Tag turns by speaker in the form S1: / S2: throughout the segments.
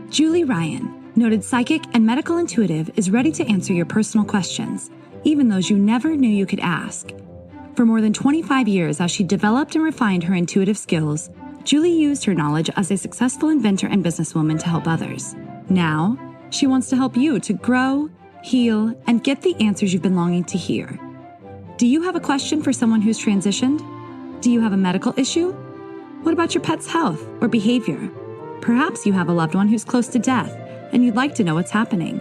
S1: Julie Ryan, noted psychic and medical intuitive, is ready to answer your personal questions, even those you never knew you could ask. For more than 25 years, as she developed and refined her intuitive skills, Julie used her knowledge as a successful inventor and businesswoman to help others. Now, she wants to help you to grow, heal, and get the answers you've been longing to hear. Do you have a question for someone who's transitioned? Do you have a medical issue? What about your pet's health or behavior? Perhaps you have a loved one who's close to death and you'd like to know what's happening.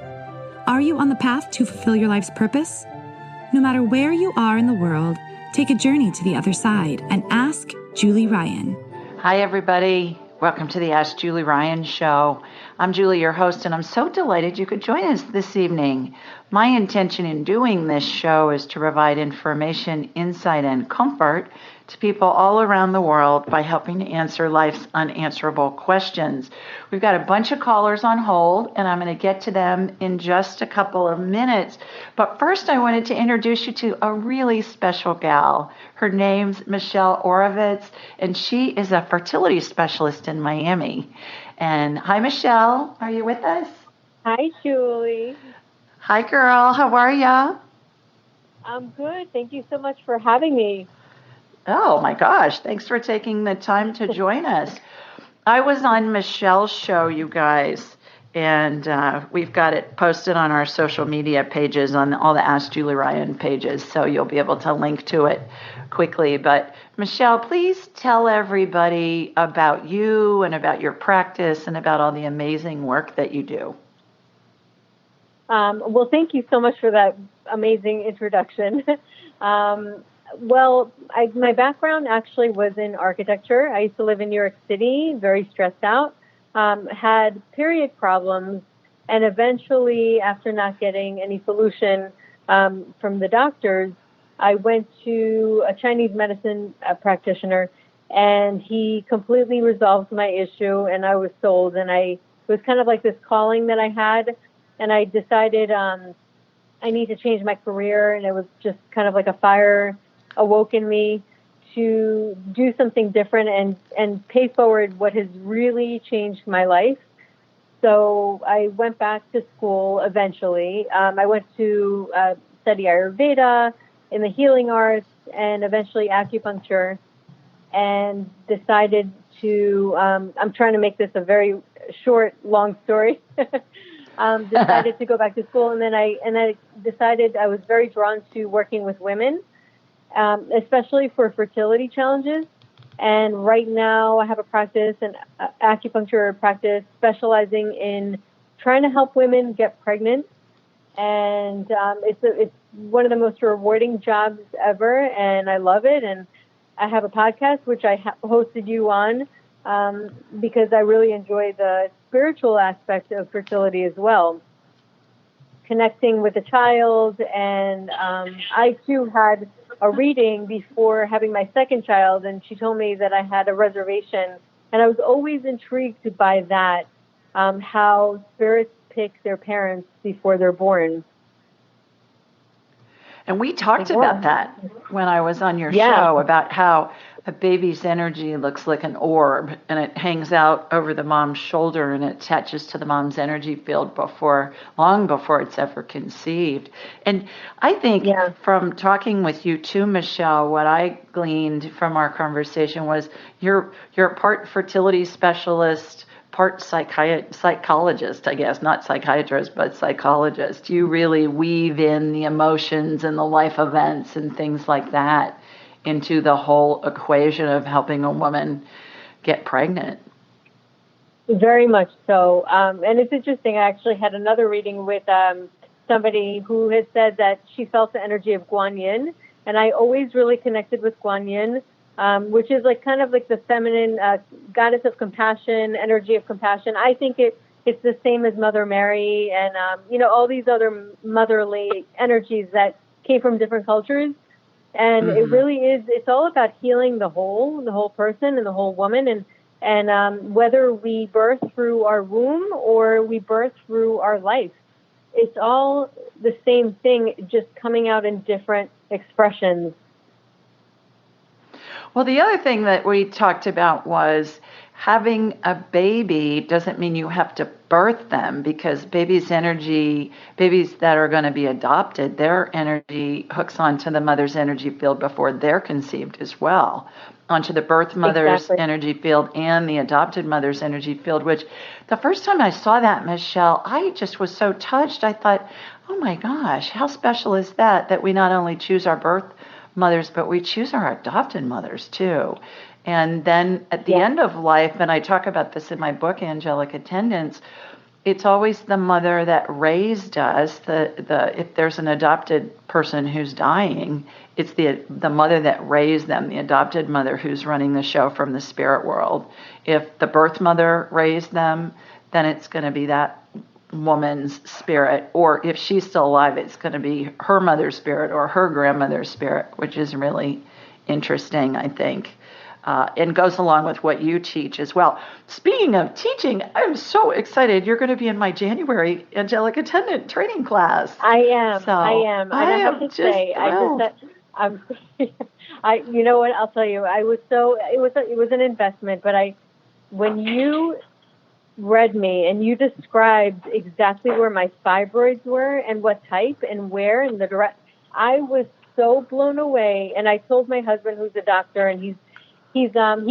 S1: Are you on the path to fulfill your life's purpose? No matter where you are in the world, take a journey to the other side and ask Julie Ryan.
S2: Hi, everybody. Welcome to the Ask Julie Ryan Show. I'm Julie, your host, and I'm so delighted you could join us this evening. My intention in doing this show is to provide information, insight, and comfort to people all around the world by helping to answer life's unanswerable questions. We've got a bunch of callers on hold, and I'm going to get to them in just a couple of minutes. But first, I wanted to introduce you to a really special gal. Her name's Michelle Oravitz, and she is a fertility specialist in Miami. And hi, Michelle. Are you with us?
S3: Hi, Julie.
S2: Hi, girl. How are ya?
S3: I'm good. Thank you so much for having me.
S2: Oh, my gosh. Thanks for taking the time to join us. I was on Michelle's show, you guys, and we've got it posted on our social media pages, on all the Ask Julie Ryan pages, so you'll be able to link to it quickly. But Michelle, please tell everybody about you and about your practice and about all the amazing work that you do.
S3: Well, thank you so much for that amazing introduction. My background actually was in architecture. I used to live in New York City, very stressed out, had period problems, and eventually, after not getting any solution from the doctors, I went to a Chinese medicine practitioner, and he completely resolved my issue, and I was sold. And it was kind of like this calling that I had, and I decided I need to change my career, and it was just kind of like a fire awoke in me to do something different and pay forward what has really changed my life. So I went back to school eventually. I went to study Ayurveda in the healing arts and eventually acupuncture, and decided to, I'm trying to make this a very short, long story. Decided to go back to school, and then I decided I was very drawn to working with women, especially for fertility challenges. And right now I have a practice, an acupuncture practice, specializing in trying to help women get pregnant. And it's one of the most rewarding jobs ever, and I love it. And I have a podcast, which I hosted you on, because I really enjoy the spiritual aspect of fertility as well, connecting with a child. And I too had a reading before having my second child, and she told me that I had a reservation, and I was always intrigued by that, how spirits pick their parents before they're born.
S2: And we talked about that when I was on your show, about how a baby's energy looks like an orb, and it hangs out over the mom's shoulder and it attaches to the mom's energy field long before it's ever conceived. And I think from talking with you too, Michelle, what I gleaned from our conversation was you're part fertility specialist, part psychologist, I guess, not psychiatrist, but psychologist. You really weave in the emotions and the life events and things like that into the whole equation of helping a woman get pregnant.
S3: Very much so. And it's interesting. I actually had another reading with somebody who had said that she felt the energy of Guan Yin. And I always really connected with Guan Yin, which is like kind of like the feminine goddess of compassion, energy of compassion. I think it's the same as Mother Mary and, all these other motherly energies that came from different cultures. And it really is, it's all about healing the whole person and the whole woman. And whether we birth through our womb or we birth through our life, it's all the same thing, just coming out in different expressions.
S2: Well, the other thing that we talked about was having a baby doesn't mean you have to birth them, because babies that are going to be adopted, their energy hooks onto the mother's energy field before they're conceived as well, onto the birth mother's energy field and the adopted mother's energy field, which the first time I saw that, Michelle, I just was so touched. I thought, oh my gosh, how special is that we not only choose our birth mothers, but we choose our adopted mothers too. And then at the end of life, and I talk about this in my book, Angelic Attendants, it's always the mother that raised us. If there's an adopted person who's dying, it's the mother that raised them, the adopted mother who's running the show from the spirit world. If the birth mother raised them, then it's going to be that woman's spirit, or if she's still alive, it's going to be her mother's spirit or her grandmother's spirit, which is really interesting, I think. And goes along with what you teach as well. Speaking of teaching, I'm so excited. You're going to be in my January Angelic Attendant training class.
S3: I am. And I have to say, you know what? I'll tell you. It was an investment, but when you read me and you described exactly where my fibroids were and what type and where and the direct, I was so blown away. And I told my husband, who's a doctor, and he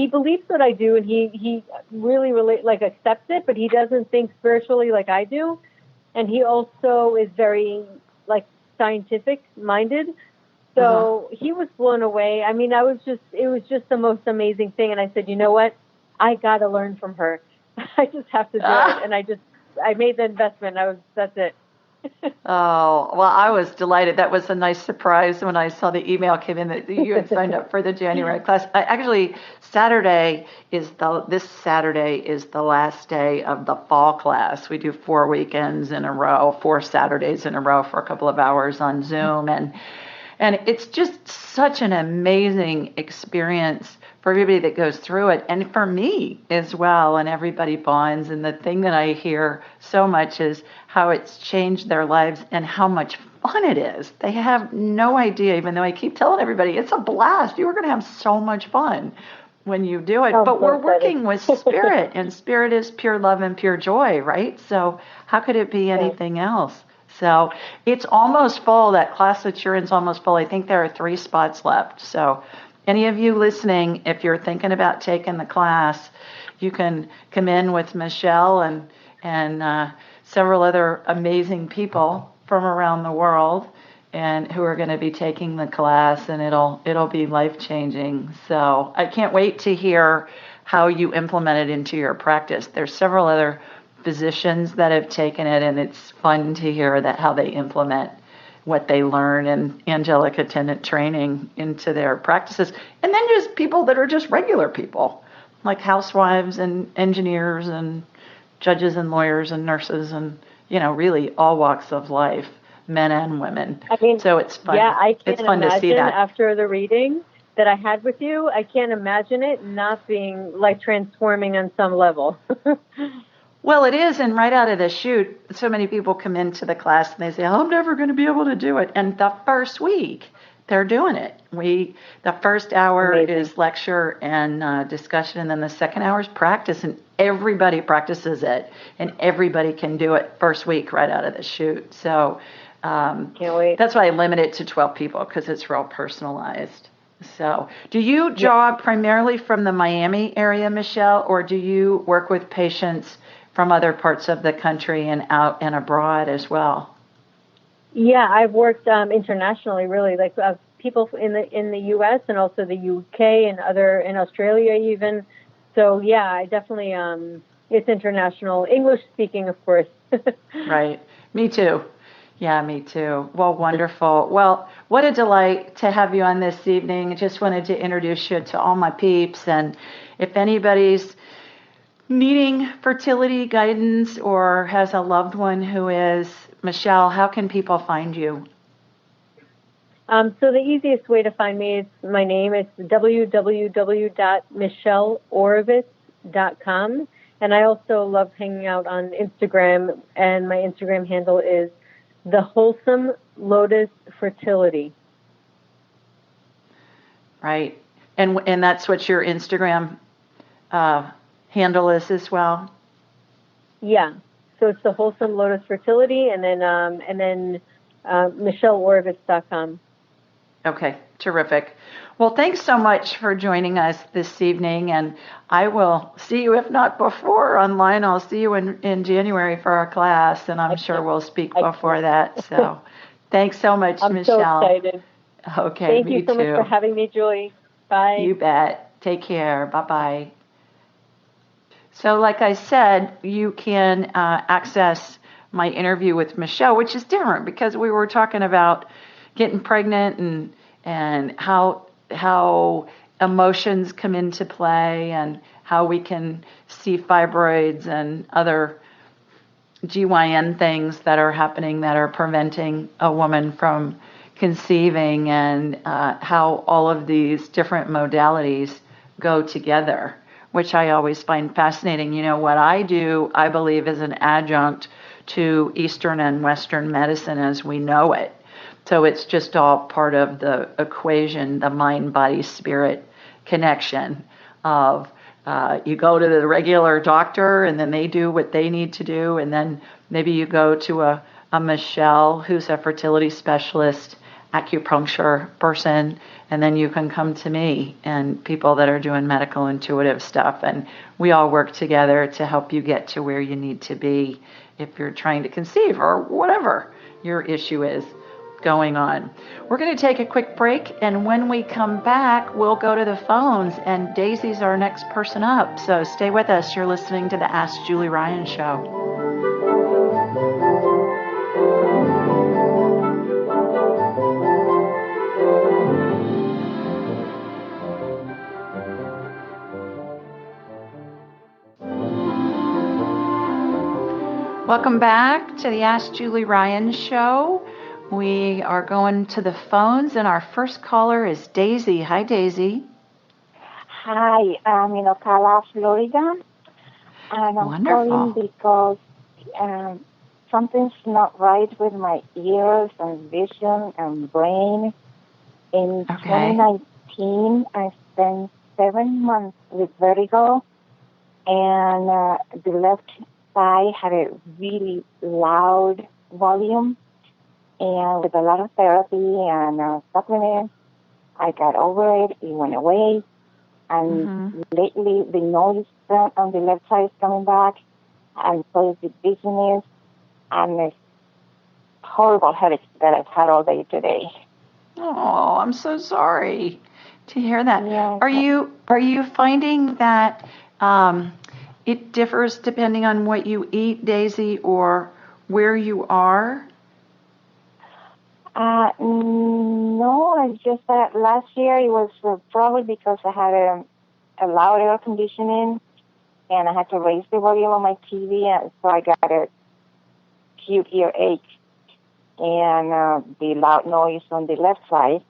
S3: believes what I do, and he really accepts it, but he doesn't think spiritually like I do. And he also is very scientific minded. So he was blown away. I mean, it was just the most amazing thing. And I said, you know what? I got to learn from her. I just have to do it. And I made the investment. That's it.
S2: Oh, well, I was delighted. That was a nice surprise when I saw the email came in that you had signed up for the January class. Actually, this Saturday is the last day of the fall class. We do 4 weekends in a row, 4 Saturdays in a row for a couple of hours on Zoom. And it's just such an amazing experience for everybody that goes through it, and for me as well, and everybody bonds. And the thing that I hear so much is how it's changed their lives and how much fun it is. They have no idea, even though I keep telling everybody, it's a blast. You are going to have so much fun when you do it. But we're working with spirit, and spirit is pure love and pure joy, right? So how could it be anything else? So it's almost full. That class that you're in is almost full. I think there are 3 spots left. So any of you listening, if you're thinking about taking the class, you can come in with Michelle and several other amazing people from around the world, and who are going to be taking the class, and it'll be life-changing. So I can't wait to hear how you implement it into your practice. There's several other physicians that have taken it, and it's fun to hear how they implement what they learn in angelic attendant training into their practices. And then just people that are just regular people, like housewives and engineers and judges and lawyers and nurses and, really all walks of life, men and women. I mean, so it's fun.
S3: Yeah, I can't
S2: it's fun
S3: imagine
S2: to see that.
S3: After the reading that I had with you, I can't imagine it not being transforming on some level.
S2: Well, it is, and right out of the chute, so many people come into the class and they say, I'm never going to be able to do it. And the first week, they're doing it. The first hour is lecture and discussion, and then the second hour is practice, and everybody practices it, and everybody can do it first week right out of the chute. So
S3: can't wait.
S2: That's why I limit it to 12 people, because it's real personalized. So do you draw primarily from the Miami area, Michelle, or do you work with patients from other parts of the country and out and abroad as well?
S3: Yeah, I've worked internationally, really, people in the U.S. and also the U.K. and in Australia even. So yeah, I definitely it's international, English speaking, of course.
S2: Right. Me too. Yeah, me too. Well, wonderful. Well, what a delight to have you on this evening. I just wanted to introduce you to all my peeps, and if anybody's needing fertility guidance or has a loved one who is, Michelle, how can people find you?
S3: So the easiest way to find me is my name. It's www.michelleoravitz.com. And I also love hanging out on Instagram, and my Instagram handle is The Wholesome Lotus Fertility.
S2: Right. And that's what your Instagram handle is as well?
S3: Yeah. So it's the Wholesome Lotus Fertility, and then MichelleOravitz.com.
S2: Okay, terrific. Well, thanks so much for joining us this evening, and I will see you, if not before online, I'll see you in January for our class, and I'm sure we'll speak before that. So thanks so much, Michelle.
S3: I'm so excited.
S2: Okay,
S3: Thank you so much for having me, Joy. Bye.
S2: You bet. Take care. Bye-bye. So like I said, you can access my interview with Michelle, which is different because we were talking about getting pregnant and how emotions come into play and how we can see fibroids and other GYN things that are happening that are preventing a woman from conceiving, and how all of these different modalities go together, which I always find fascinating. You know, what I do, I believe, is an adjunct to Eastern and Western medicine as we know it. So it's just all part of the equation, the mind, body, spirit connection of you go to the regular doctor and then they do what they need to do. And then maybe you go to a Michelle who's a fertility specialist, acupuncture person, and then you can come to me and people that are doing medical intuitive stuff. And we all work together to help you get to where you need to be if you're trying to conceive or whatever your issue is going on. We're going to take a quick break, and when we come back, we'll go to the phones, and Daisy's our next person up. So stay with us. You're listening to the Ask Julie Ryan Show. Welcome back to the Ask Julie Ryan Show. We are going to the phones, and our first caller is Daisy. Hi, Daisy.
S4: Hi, I'm in Ocala, Florida, and I'm calling because something's not right with my ears and vision and brain. In 2019, I spent 7 months with vertigo, and the left side had a really loud volume. And with a lot of therapy and supplements, I got over it. It went away. And lately, the noise on the left side is coming back. And so is the dizziness and this horrible headache that I've had all day today.
S2: Oh, I'm so sorry to hear that.
S4: Yeah,
S2: are you finding that it differs depending on what you eat, Daisy, or where you are?
S4: No, it's just that last year it was probably because I had a loud air conditioning and I had to raise the volume on my TV, and so I got a acute earache and the loud noise on the left side.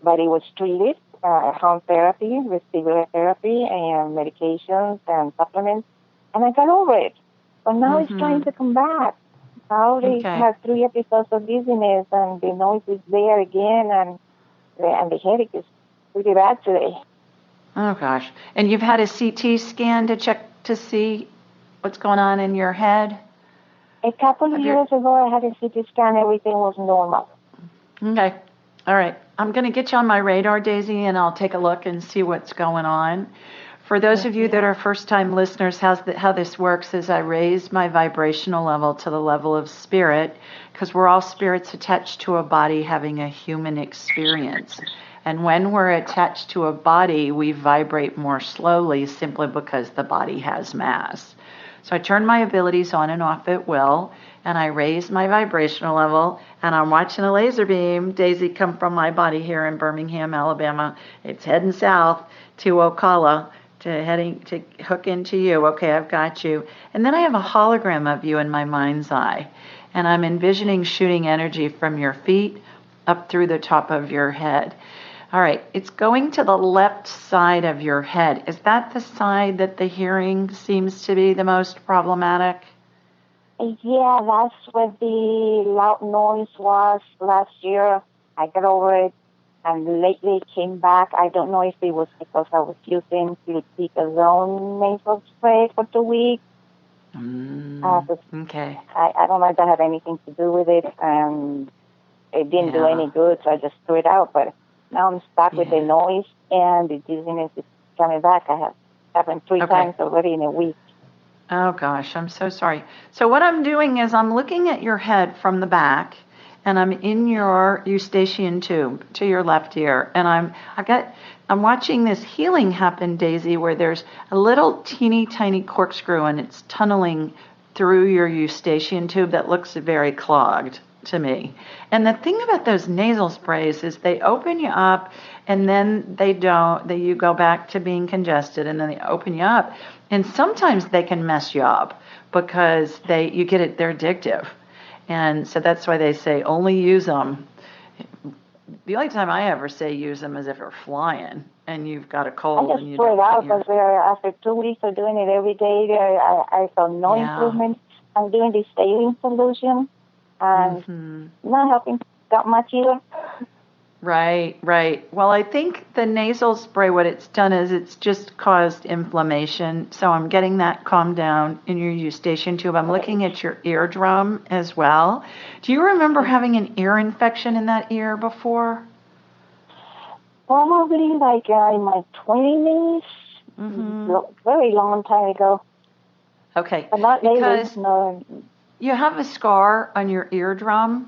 S4: But it was treated, home therapy, vestibular therapy, and medications and supplements, and I got over it. But now it's trying to come back. Now they have 3 episodes of dizziness, and the noise is there again, and the headache is pretty bad today.
S2: Oh, gosh. And you've had a CT scan to check to see what's going on in your head?
S4: A couple of years ago, I had a CT scan. Everything was normal.
S2: Okay. All right. I'm going to get you on my radar, Daisy, and I'll take a look and see what's going on. For those of you that are first-time listeners, how this works is I raise my vibrational level to the level of spirit, because we're all spirits attached to a body having a human experience. And when we're attached to a body, we vibrate more slowly simply because the body has mass. So I turn my abilities on and off at will, and I raise my vibrational level, and I'm watching a laser beam, Daisy, come from my body here in Birmingham, Alabama. It's heading south to Ocala, heading to hook into you. Okay, I've got you. And then I have a hologram of you in my mind's eye, and I'm envisioning shooting energy from your feet up through the top of your head. All right, it's going to the left side of your head. Is that the side that the hearing seems to be the most problematic?
S4: Yeah, that's where the loud noise was last year. I got over it. and lately it came back. I don't know if it was because I was using fluticasone nasal spray for 2 weeks.
S2: Okay.
S4: I don't know if that had anything to do with it. It didn't do any good, so I just threw it out. But now I'm stuck with the noise, and the dizziness is coming back. I have happened 3 times already in a week.
S2: Oh, gosh, I'm so sorry. So what I'm doing is I'm looking at your head from the back, and I'm in your eustachian tube to your left ear, and I'm watching this healing happen, Daisy, where there's a little teeny tiny corkscrew, and it's tunneling through your eustachian tube that looks very clogged to me. And the thing about those nasal sprays is they open you up, and then you go back to being congested, and then they open you up. And sometimes they can mess you up because they're addictive. And so that's why they say only use them. The only time I ever say use them is if you're flying and you've got a cold.
S4: I just threw it out because after 2 weeks of doing it every day, I saw no improvement. I'm doing the saline solution and not helping that much either.
S2: Right. Well, I think the nasal spray, what it's done is it's just caused inflammation. So I'm getting that calmed down in your eustachian tube. I'm looking at your eardrum as well. Do you remember having an ear infection in that ear before?
S4: Probably like in my 20s, very long time ago.
S2: Okay.
S4: But not lately,
S2: because
S4: no.
S2: You have a scar on your eardrum.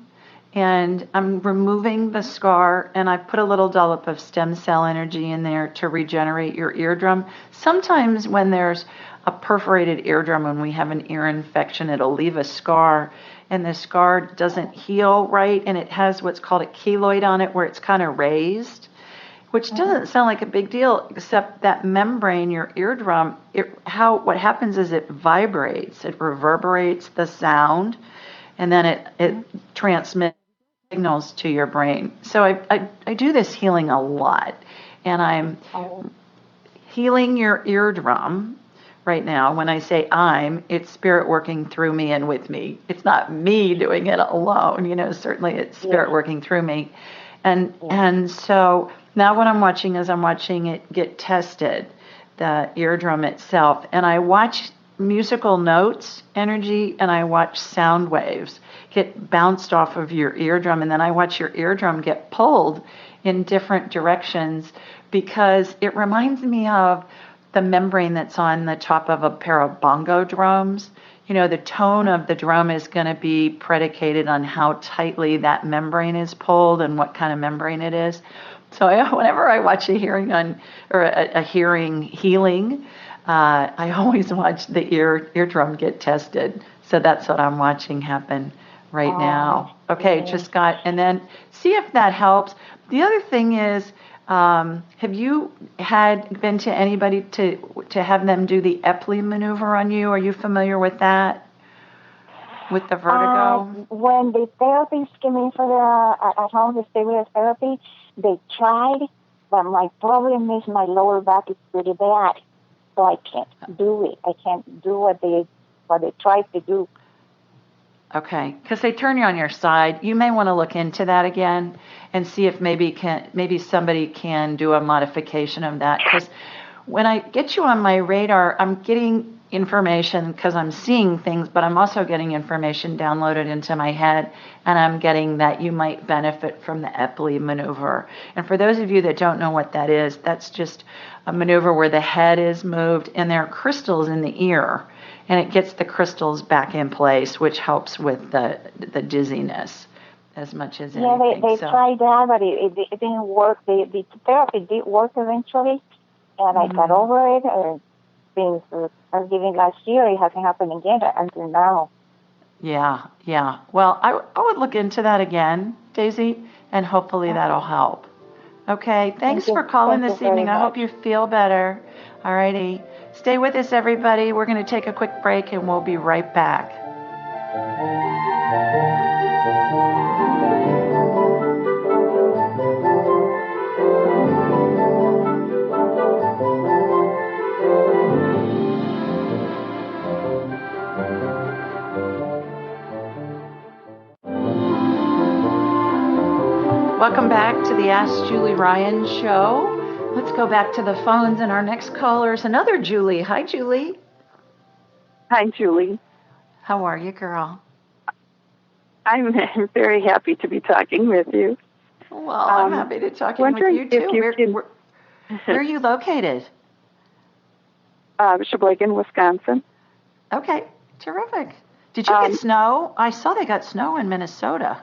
S2: And I'm removing the scar, and I put a little dollop of stem cell energy in there to regenerate your eardrum. Sometimes when there's a perforated eardrum, when we have an ear infection, it'll leave a scar, and the scar doesn't heal right, and it has what's called a keloid on it, where it's kind of raised, which doesn't sound like a big deal, except that membrane, your eardrum, what happens is it vibrates, it reverberates the sound, and then it transmits signals to your brain. So I do this healing a lot, and I'm healing your eardrum right now. When I say it's spirit working through me and with me. It's not me doing it alone, certainly it's spirit working through me. And so now what I'm watching is I'm watching it get tested, the eardrum itself, and I watch musical notes, energy, and I watch sound waves get bounced off of your eardrum, and then I watch your eardrum get pulled in different directions because it reminds me of the membrane that's on the top of a pair of bongo drums. The tone of the drum is going to be predicated on how tightly that membrane is pulled and what kind of membrane it is. So whenever I watch a hearing a hearing healing, I always watch the eardrum get tested. So that's what I'm watching happen right now. Okay, and then see if that helps. The other thing is, have you been to anybody to have them do the Epley maneuver on you? Are you familiar with that? With the vertigo?
S4: When the therapists came in for at home, the stereo therapy, they tried, but my problem is my lower back is pretty bad. So I can't do it. I can't do what they tried to do.
S2: Okay, because they turn you on your side. You may want to look into that again and see if maybe somebody can do a modification of that. Because when I get you on my radar, I'm getting information because I'm seeing things, but I'm also getting information downloaded into my head, and I'm getting that you might benefit from the Epley maneuver. And for those of you that don't know what that is, that's just a maneuver where the head is moved and there are crystals in the ear, and it gets the crystals back in place, which helps with the dizziness as much as anything.
S4: Yeah, they tried that, but it didn't work. The therapy did work eventually, and I got over it. Since Thanksgiving last year, it hasn't happened again until now.
S2: Yeah. Well, I would look into that again, Daisy, and hopefully that'll help. Okay, thanks for calling this evening. I hope you feel better. All righty. Stay with us, everybody. We're going to take a quick break, and we'll be right back. Welcome back to the Ask Julie Ryan show. Let's go back to the phones, and our next caller is another Julie. Hi, Julie.
S5: Hi, Julie.
S2: How are you, girl?
S5: I'm very happy to be talking with you.
S2: Well, I'm happy to talk with you, too. Where are you located?
S5: Sheboygan, Wisconsin.
S2: Okay, terrific. Did you get snow? I saw they got snow in Minnesota.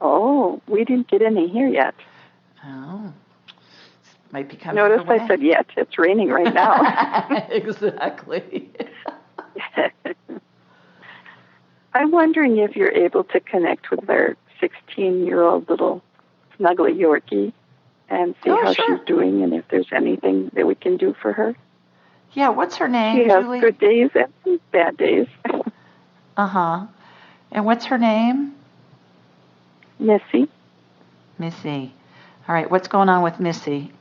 S5: Oh, we didn't get any here yet.
S2: Oh, might be coming.
S5: Notice I said yet. It's raining right now.
S2: Exactly.
S5: I'm wondering if you're able to connect with our 16-year-old little snuggly Yorkie and see how she's doing and if there's anything that we can do for her.
S2: Yeah, what's her name,
S5: She has
S2: Julie?
S5: good days and bad days.
S2: Uh-huh. And what's her name?
S5: Missy.
S2: Missy. All right, what's going on with Missy?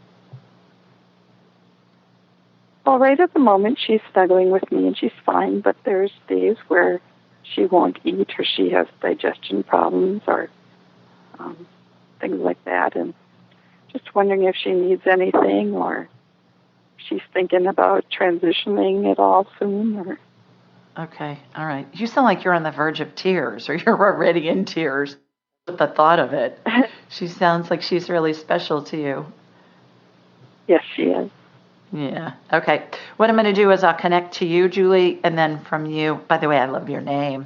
S5: Well, right at the moment, she's snuggling with me and she's fine, but there's days where she won't eat or she has digestion problems or things like that. And just wondering if she needs anything or she's thinking about transitioning at all soon. Or...
S2: Okay, all right. You sound like you're on the verge of tears or you're already in tears with the thought of it. She sounds like she's really special to you.
S5: Yes, she is.
S2: Yeah. Okay. What I'm going to do is I'll connect to you, Julie, and then from you. By the way, I love your name.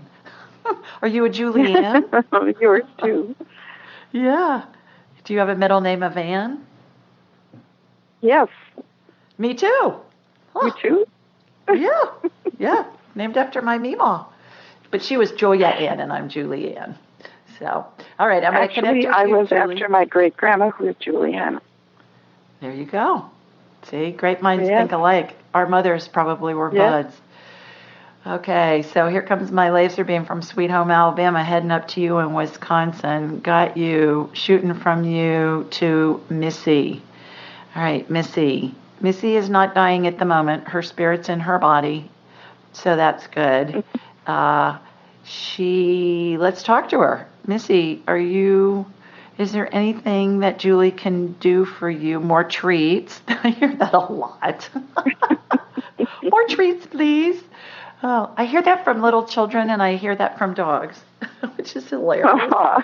S2: Are you a Julianne?
S5: Yours too.
S2: Yeah. Do you have a middle name of Ann?
S5: Yes.
S2: Me too.
S5: You too?
S2: Yeah. Yeah. Named after my Meemaw. But she was Joya Ann and I'm Julie Ann. So, all right. I'm going to connect with you,
S5: I was
S2: Julie.
S5: after my great-grandma who was Julianne.
S2: There you go. See, great minds think alike. Our mothers probably were buds. Okay, so here comes my laser beam from Sweet Home, Alabama, heading up to you in Wisconsin. Got you, shooting from you to Missy. All right, Missy. Missy is not dying at the moment. Her spirit's in her body, so that's good. Let's talk to her. Missy, is there anything that Julie can do for you? More treats. I hear that a lot. More treats, please. Oh, I hear that from little children and I hear that from dogs, which is hilarious.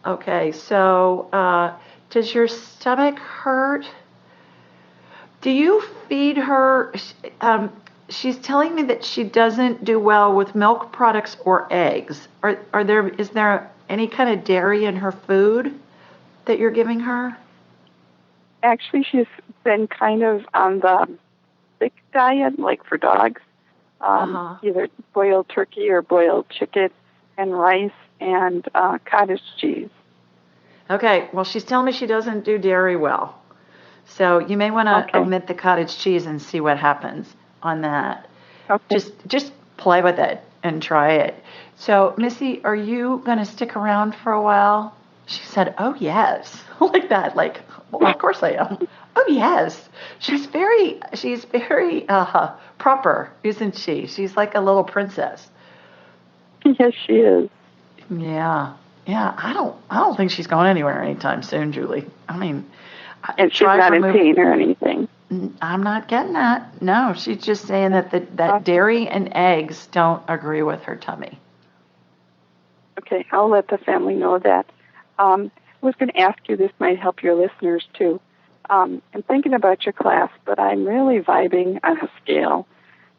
S2: Okay, so does your stomach hurt? Do you feed her? She's telling me that she doesn't do well with milk products or eggs. Is there any kind of dairy in her food that you're giving her?
S5: Actually, she's been kind of on the thick diet, like for dogs. Either boiled turkey or boiled chicken and rice and cottage cheese. Okay,
S2: well, she's telling me she doesn't do dairy well. So you may want to omit the cottage cheese and see what happens on that. Okay. Just play with it and try it. So, Missy, are you going to stick around for a while? She said, oh, yes. Like that. Like, well, of course I am. Oh, yes. She's very proper, isn't she? She's like a little princess.
S5: Yes, she is.
S2: Yeah. Yeah, I don't think she's going anywhere anytime soon, Julie. I mean,
S5: and she's not in pain or anything.
S2: I'm not getting that. No, she's just saying that dairy and eggs don't agree with her tummy.
S5: Okay, I'll let the family know that. I was going to ask you, this might help your listeners too. I'm thinking about your class, but I'm really vibing on a scale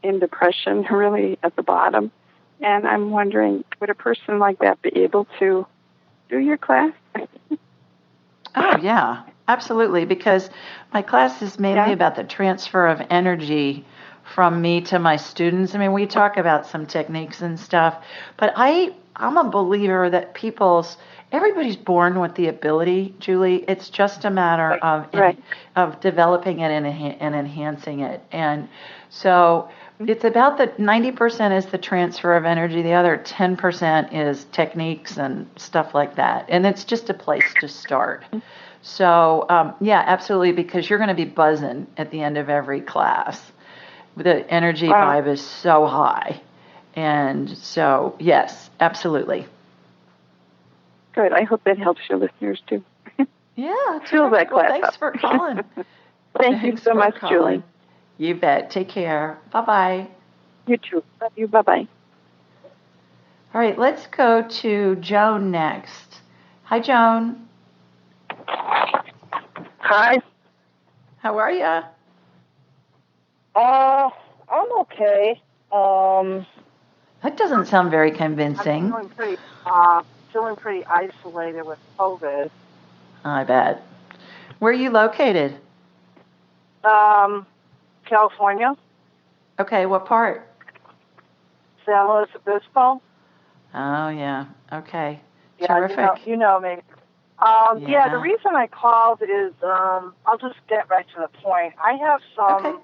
S5: in depression, really at the bottom. And I'm wondering, would a person like that be able to do your class?
S2: Oh, yeah, absolutely, because my class is mainly about the transfer of energy from me to my students. I mean, we talk about some techniques and stuff, but I'm a believer that everybody's born with the ability, Julie. It's just a matter of developing it and enhancing it. And so it's about 90% is the transfer of energy. The other 10% is techniques and stuff like that. And it's just a place to start. So, yeah, absolutely, because you're going to be buzzing at the end of every class. The energy vibe is so high. And so, yes, absolutely.
S5: Good. I hope that helps your listeners, too.
S2: Yeah.
S5: Fill that class
S2: Thanks
S5: up.
S2: for calling.
S5: Thank you so much, Julie.
S2: You bet. Take care. Bye-bye.
S5: You too. Love you. Bye-bye.
S2: All right, let's go to Joan next. Hi, Joan.
S6: Hi.
S2: How are you?
S6: I'm okay.
S2: That doesn't sound very convincing.
S6: I'm feeling pretty isolated with COVID.
S2: I bet. Where are you located?
S6: California.
S2: Okay, what part?
S6: San Luis Obispo.
S2: Oh, yeah. Okay.
S6: Yeah,
S2: Terrific.
S6: you know me. Yeah, the reason I called is, I'll just get right to the point. I have some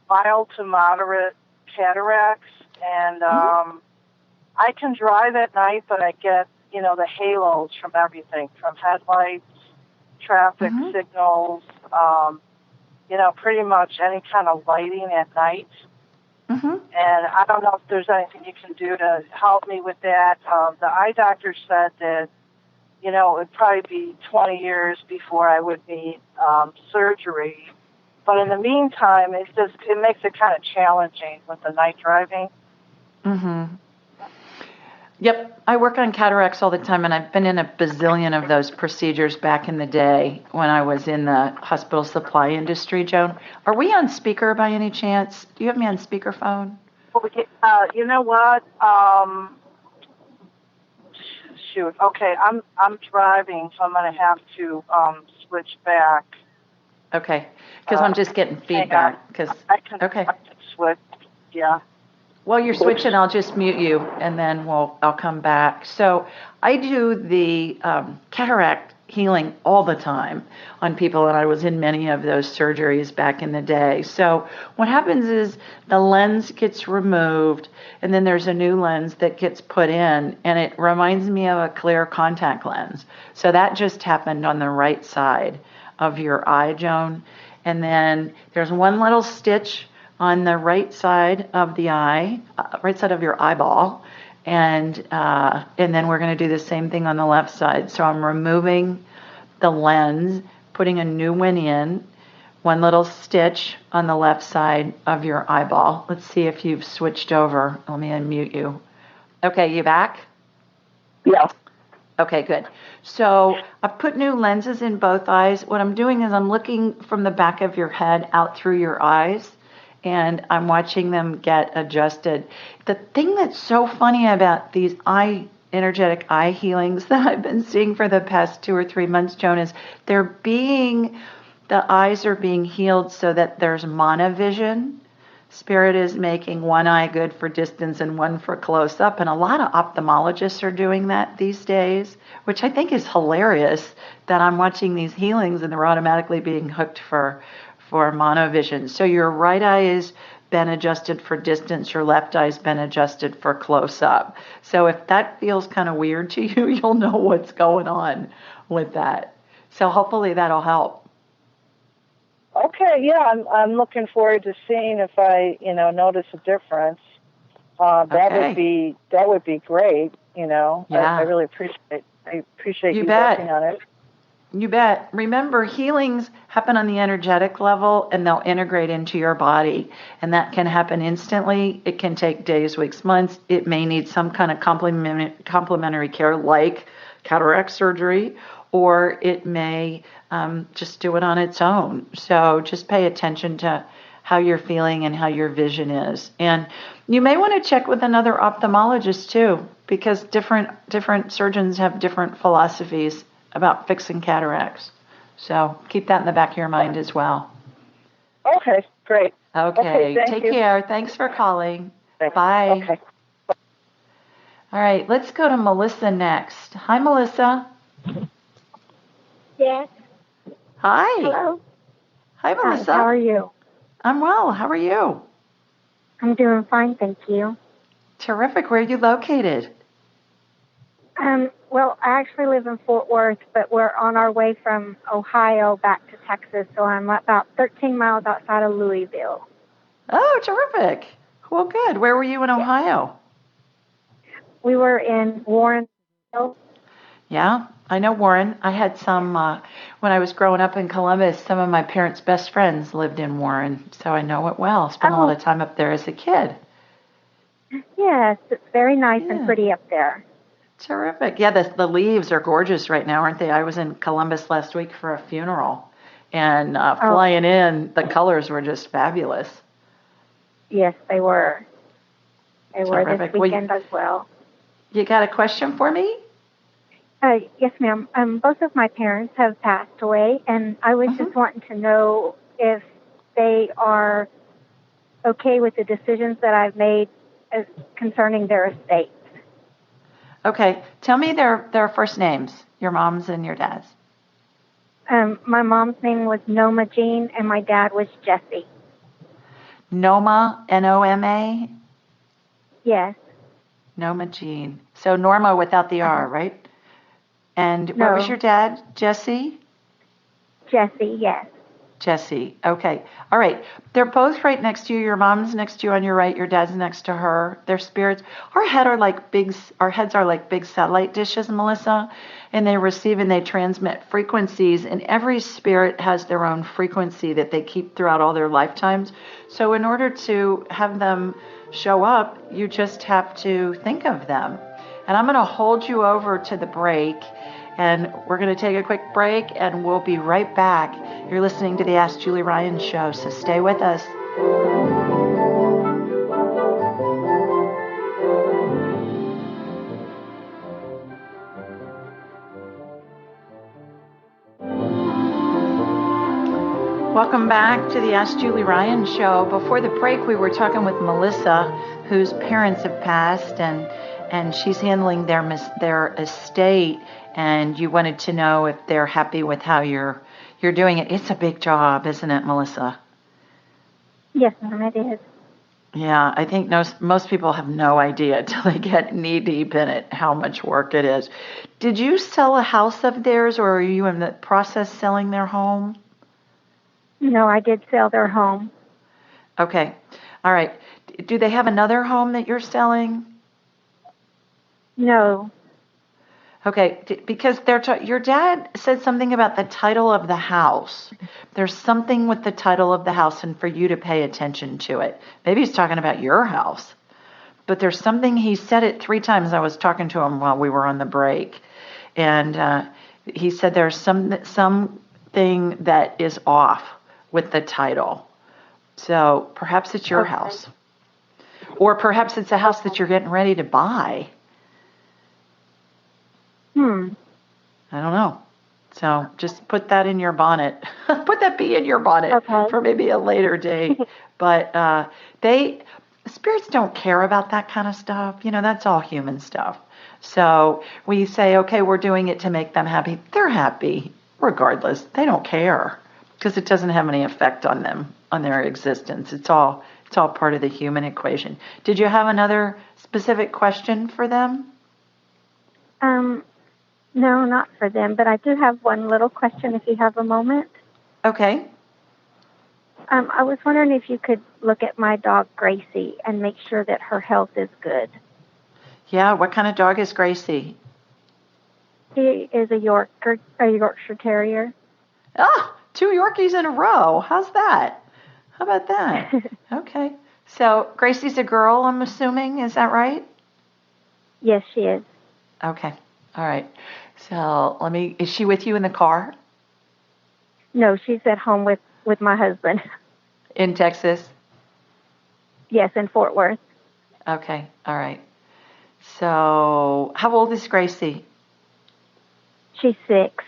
S6: mild to moderate cataracts, and I can drive at night, but I get, the halos from everything, from headlights, traffic signals, pretty much any kind of lighting at night. And I don't know if there's anything you can do to help me with that. The eye doctor said that, it would probably be 20 years before I would need surgery. But in the meantime, it makes it kind of challenging with the night driving.
S2: Yep, I work on cataracts all the time, and I've been in a bazillion of those procedures back in the day when I was in the hospital supply industry, Joan. Are we on speaker by any chance? Do you have me on speakerphone?
S6: You know what? Shoot. Okay, I'm driving, so I'm going to have to switch back.
S2: Okay, because I'm just getting feedback.
S6: I can switch. Yeah.
S2: While you're switching, I'll just mute you, and then I'll come back. So I do the cataract healing all the time on people, and I was in many of those surgeries back in the day. So what happens is the lens gets removed, and then there's a new lens that gets put in, and it reminds me of a clear contact lens. So that just happened on the right side of your eye, Joan. And then there's one little stitch on the right side of the eye, right side of your eyeball, and then we're going to do the same thing on the left side. So I'm removing the lens, putting a new one in, one little stitch on the left side of your eyeball. Let's see if you've switched over. Let me unmute you. Okay, you back?
S6: Yeah.
S2: Okay, good. So I've put new lenses in both eyes. What I'm doing is I'm looking from the back of your head out through your eyes, and I'm watching them get adjusted. The thing that's so funny about these energetic eye healings that I've been seeing for the past 2 or 3 months, Joan, is the eyes are being healed so that there's monovision. Spirit is making one eye good for distance and one for close up. And a lot of ophthalmologists are doing that these days, which I think is hilarious that I'm watching these healings and they're automatically being hooked for monovision. So your right eye has been adjusted for distance, your left eye's been adjusted for close up. So if that feels kind of weird to you, you'll know what's going on with that. So hopefully that'll help.
S6: Okay, yeah, I'm looking forward to seeing if I, notice a difference. That would be great, Yeah. I really appreciate you working on it.
S2: You bet. Remember, healings happen on the energetic level and they'll integrate into your body. And that can happen instantly. It can take days, weeks, months. It may need some kind of complementary care like cataract surgery, or it may just do it on its own. So just pay attention to how you're feeling and how your vision is. And you may want to check with another ophthalmologist too, because different surgeons have different philosophies about fixing cataracts. So keep that in the back of your mind as well.
S6: Okay, great.
S2: Okay, take care. Thanks for calling. Thanks. Bye.
S6: Okay.
S2: All right, let's go to Melissa next. Hi, Melissa.
S7: Yes.
S2: Hi.
S7: Hello.
S2: Hi, Melissa.
S7: Hi, how are you?
S2: I'm well. How are you?
S7: I'm doing fine, thank you.
S2: Terrific. Where are you located?
S7: Well, I actually live in Fort Worth, but we're on our way from Ohio back to Texas, so I'm about 13 miles outside of Louisville.
S2: Oh, terrific. Well, good. Where were you in Ohio?
S7: We were in Warren.
S2: Yeah, I know Warren. I had some, when I was growing up in Columbus, some of my parents' best friends lived in Warren, so I know it well. Spent a lot of time up there as a kid.
S7: Yes, it's very nice and
S2: Yeah.
S7: pretty up there.
S2: Terrific. Yeah, the leaves are gorgeous right now, aren't they? I was in Columbus last week for a funeral, and flying in, the colors were just fabulous.
S7: Yes, they were. They were
S2: Terrific.
S7: this weekend as well.
S2: You got a question for me?
S7: Yes, ma'am. Both of my parents have passed away, and I was just wanting to know if they are okay with the decisions that I've made concerning their estates.
S2: Okay. Tell me their first names, your mom's and your dad's.
S7: My mom's name was Noma Jean, and my dad was Jesse.
S2: Noma, Noma?
S7: Yes.
S2: Noma Jean. So Norma without the R, right? And what was your dad, Jesse?
S7: Jesse, yes.
S2: Jesse. Okay. All right. They're both right next to you. Your mom's next to you on your right. Your dad's next to her. Their spirits. Our heads are like big satellite dishes, Melissa, and they receive and they transmit frequencies, and every spirit has their own frequency that they keep throughout all their lifetimes. So in order to have them show up, you just have to think of them. And I'm going to hold you over to the break. And we're going to take a quick break, and we'll be right back. You're listening to the Ask Julie Ryan Show, so stay with us. Welcome back to the Ask Julie Ryan Show. Before the break, we were talking with Melissa, whose parents have passed, and she's handling their estate. And you wanted to know if they're happy with how you're doing it. It's a big job, isn't it, Melissa?
S7: Yes, ma'am, it is.
S2: Yeah, I think most people have no idea until they get knee deep in it how much work it is. Did you sell a house of theirs, or are you in the process selling their home?
S7: No, I did sell their home.
S2: Okay. All right. Do they have another home that you're selling?
S7: No.
S2: Okay, because your dad said something about the title of the house. There's something with the title of the house, and for you to pay attention to it. Maybe he's talking about your house. But there's something, he said it 3 times. I was talking to him while we were on the break. And he said there's something that is off with the title. So perhaps it's your house. Or perhaps it's a house that you're getting ready to buy. I don't know. So just put that in your bonnet. Put that bee in your bonnet for maybe a later date. But spirits don't care about that kind of stuff. That's all human stuff. So we say, okay, we're doing it to make them happy. They're happy regardless. They don't care because it doesn't have any effect on them, on their existence. It's all part of the human equation. Did you have another specific question for them?
S7: No, not for them, but I do have one little question if you have a moment.
S2: Okay.
S7: I was wondering if you could look at my dog, Gracie, and make sure that her health is good.
S2: Yeah, what kind of dog is Gracie?
S7: She is a Yorkshire Terrier.
S2: 2 Yorkies in a row. How's that? How about that? Okay. So Gracie's a girl, I'm assuming. Is that right?
S7: Yes, she is.
S2: Okay. All right. So is she with you in the car?
S7: No, she's at home with my husband.
S2: In Texas?
S7: Yes, in Fort Worth.
S2: Okay. All right. So how old is Gracie?
S7: She's 6.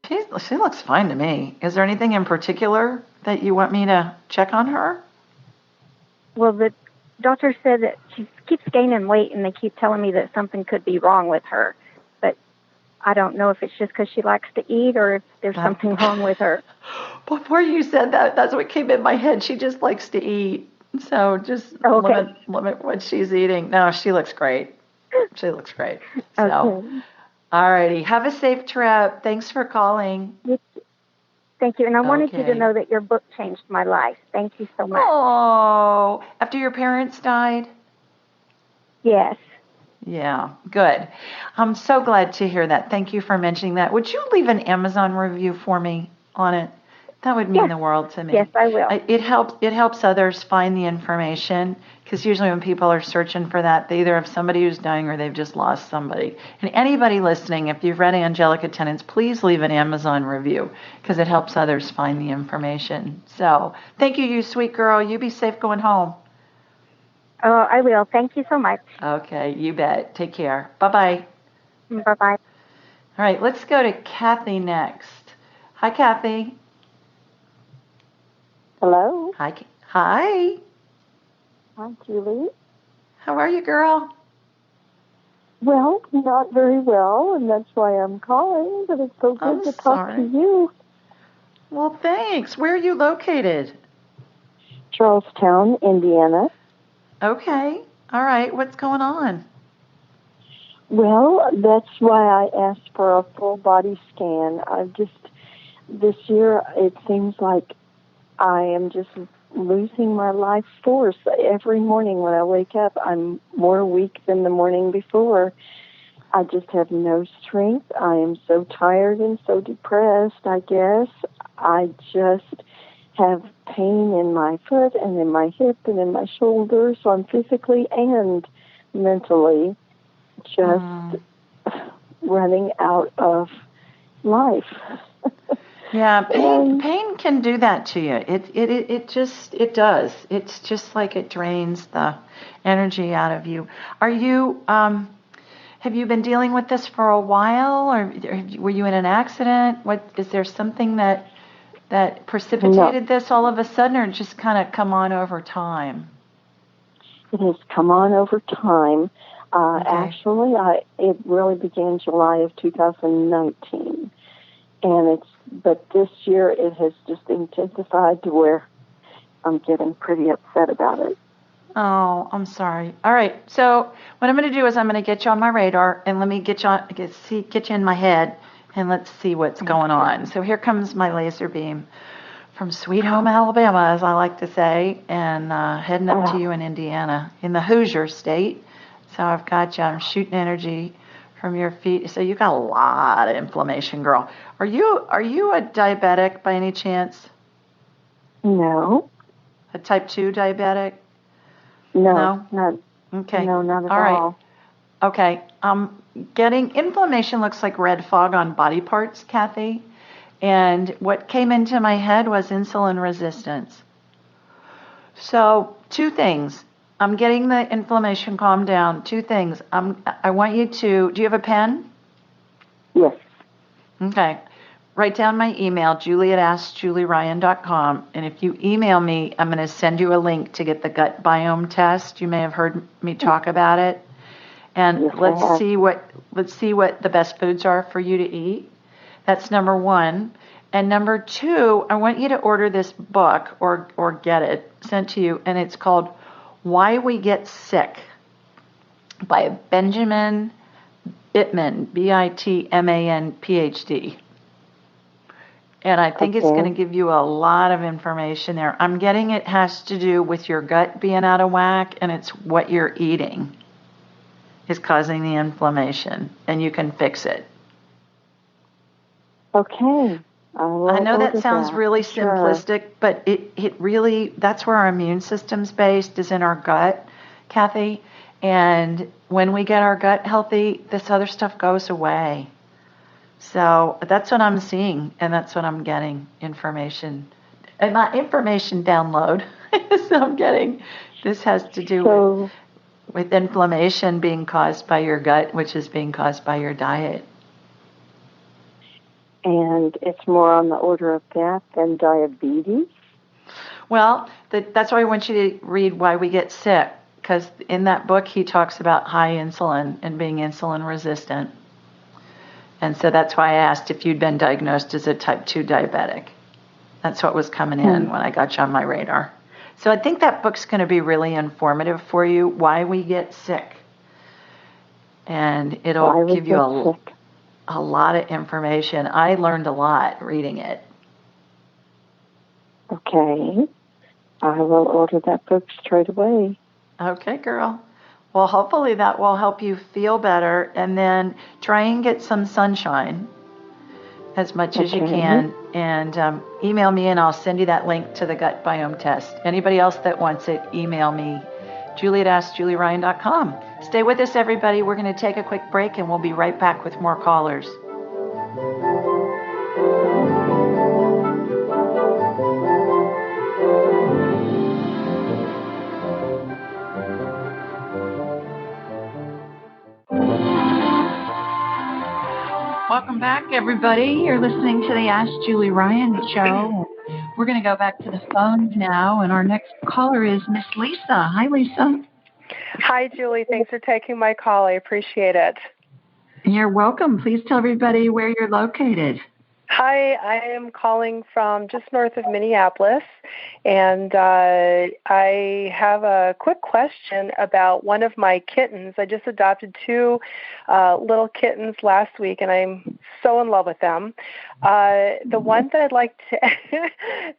S2: She looks fine to me. Is there anything in particular that you want me to check on her?
S7: Well, the doctor said that she keeps gaining weight, and they keep telling me that something could be wrong with her. But I don't know if it's just because she likes to eat or if there's something wrong with her.
S2: Before you said that, that's what came in my head. She just likes to eat. So just limit what she's eating. No, she looks great. She looks great. So, all righty. Have a safe trip. Thanks for calling.
S7: Thank you. And I wanted you to know that your book changed my life. Thank you so much.
S2: Oh, after your parents died?
S7: Yes.
S2: Yeah, good. I'm so glad to hear that. Thank you for mentioning that. Would you leave an Amazon review for me on it? That would mean the world to me.
S7: Yes, I will.
S2: It helps others find the information, because usually when people are searching for that, they either have somebody who's dying or they've just lost somebody. And anybody listening, if you've read Angelica Tennant's, please leave an Amazon review, because it helps others find the information. So thank you, you sweet girl. You be safe going home.
S7: Oh, I will. Thank you so much.
S2: Okay, you bet. Take care. Bye-bye.
S7: Bye-bye.
S2: All right, let's go to Kathy next. Hi, Kathy.
S8: Hello.
S2: Hi. Hi.
S8: Hi, Julie.
S2: How are you, girl?
S8: Well, not very well, and that's why I'm calling, but it's so good to talk to you.
S2: Well, thanks. Where are you located?
S8: Charlestown, Indiana.
S2: Okay. All right. What's going on?
S8: Well, that's why I asked for a full body scan. This year, it seems like I am just losing my life force. Every morning when I wake up, I'm more weak than the morning before. I just have no strength. I am so tired and so depressed, I guess. I just have pain in my foot and in my hip and in my shoulder, so I'm physically and mentally just running out of life.
S2: Yeah, pain can do that to you. It does. It's just like it drains the energy out of you. Are you have you been dealing with this for a while, or were you in an accident? What is there something that precipitated this all of a sudden, or just kind of come on over time?
S8: It has come on over time. Actually, it really began July of 2019, but this year it has just intensified to where I'm getting pretty upset about it.
S2: Oh, I'm sorry. All right. So what I'm going to do is I'm going to get you on my radar, and let me get you in my head, and let's see what's going on. So here comes my laser beam from Sweet Home, Alabama, as I like to say, and heading up to you in Indiana, in the Hoosier State. So I've got you. I'm shooting energy from your feet. So you got a lot of inflammation, girl. Are you a diabetic by any chance?
S8: No.
S2: A type 2 diabetic?
S8: No, not.
S2: Okay.
S8: No, not at
S2: all.
S8: all.
S2: Okay. Getting inflammation looks like red fog on body parts, Kathy. And what came into my head was insulin resistance. So 2 things. I'm getting the inflammation calmed down. 2 things. I want you to, do you have a pen?
S8: Yes.
S2: Okay. Write down my email, julie@askjulieryan.com. And if you email me, I'm going to send you a link to get the gut biome test. You may have heard me talk about it. And
S8: yes,
S2: let's see what the best foods are for you to eat. That's number 1. And number 2, I want you to order this book or get it sent to you, and it's called Why We Get Sick by Benjamin Bittman, Bitman, PhD. And I think it's going to give you a lot of information there. I'm getting it has to do with your gut being out of whack, and it's what you're eating is causing the inflammation, and you can fix it.
S8: Okay.
S2: I know that sounds really simplistic, but it really, that's where our immune system's based, is in our gut, Kathy. And when we get our gut healthy, this other stuff goes away. So that's what I'm seeing, and that's what I'm getting information. And my information download is I'm getting. This has to do with inflammation being caused by your gut, which is being caused by your diet.
S8: And it's more on the order of that than diabetes?
S2: Well, that's why I want you to read Why We Get Sick, because in that book he talks about high insulin and being insulin resistant. And so that's why I asked if you'd been diagnosed as a type 2 diabetic. That's what was coming in when I got you on my radar. So I think that book's going to be really informative for you, Why We Get Sick. And it'll give you a lot of information. I learned a lot reading it.
S8: Okay. I will order that book straight away.
S2: Okay, girl. Well, hopefully that will help you feel better, and then try and get some sunshine as much as you can, and email me, and I'll send you that link to the gut biome test. Anybody else that wants it, email me, julie@askjulieryan.com. Stay with us, everybody. We're going to take a quick break, and we'll be right back with more callers. Welcome back, everybody. You're listening to the Ask Julie Ryan show. We're going to go back to the phones now, and our next caller is Miss Lisa. Hi, Lisa.
S9: Hi, Julie. Thanks for taking my call. I appreciate it.
S2: You're welcome. Please tell everybody where you're located.
S9: Hi, I am calling from just north of Minneapolis, and I have a quick question about one of my kittens. I just adopted 2 little kittens last week, and I'm so in love with them. The one that I'd like to,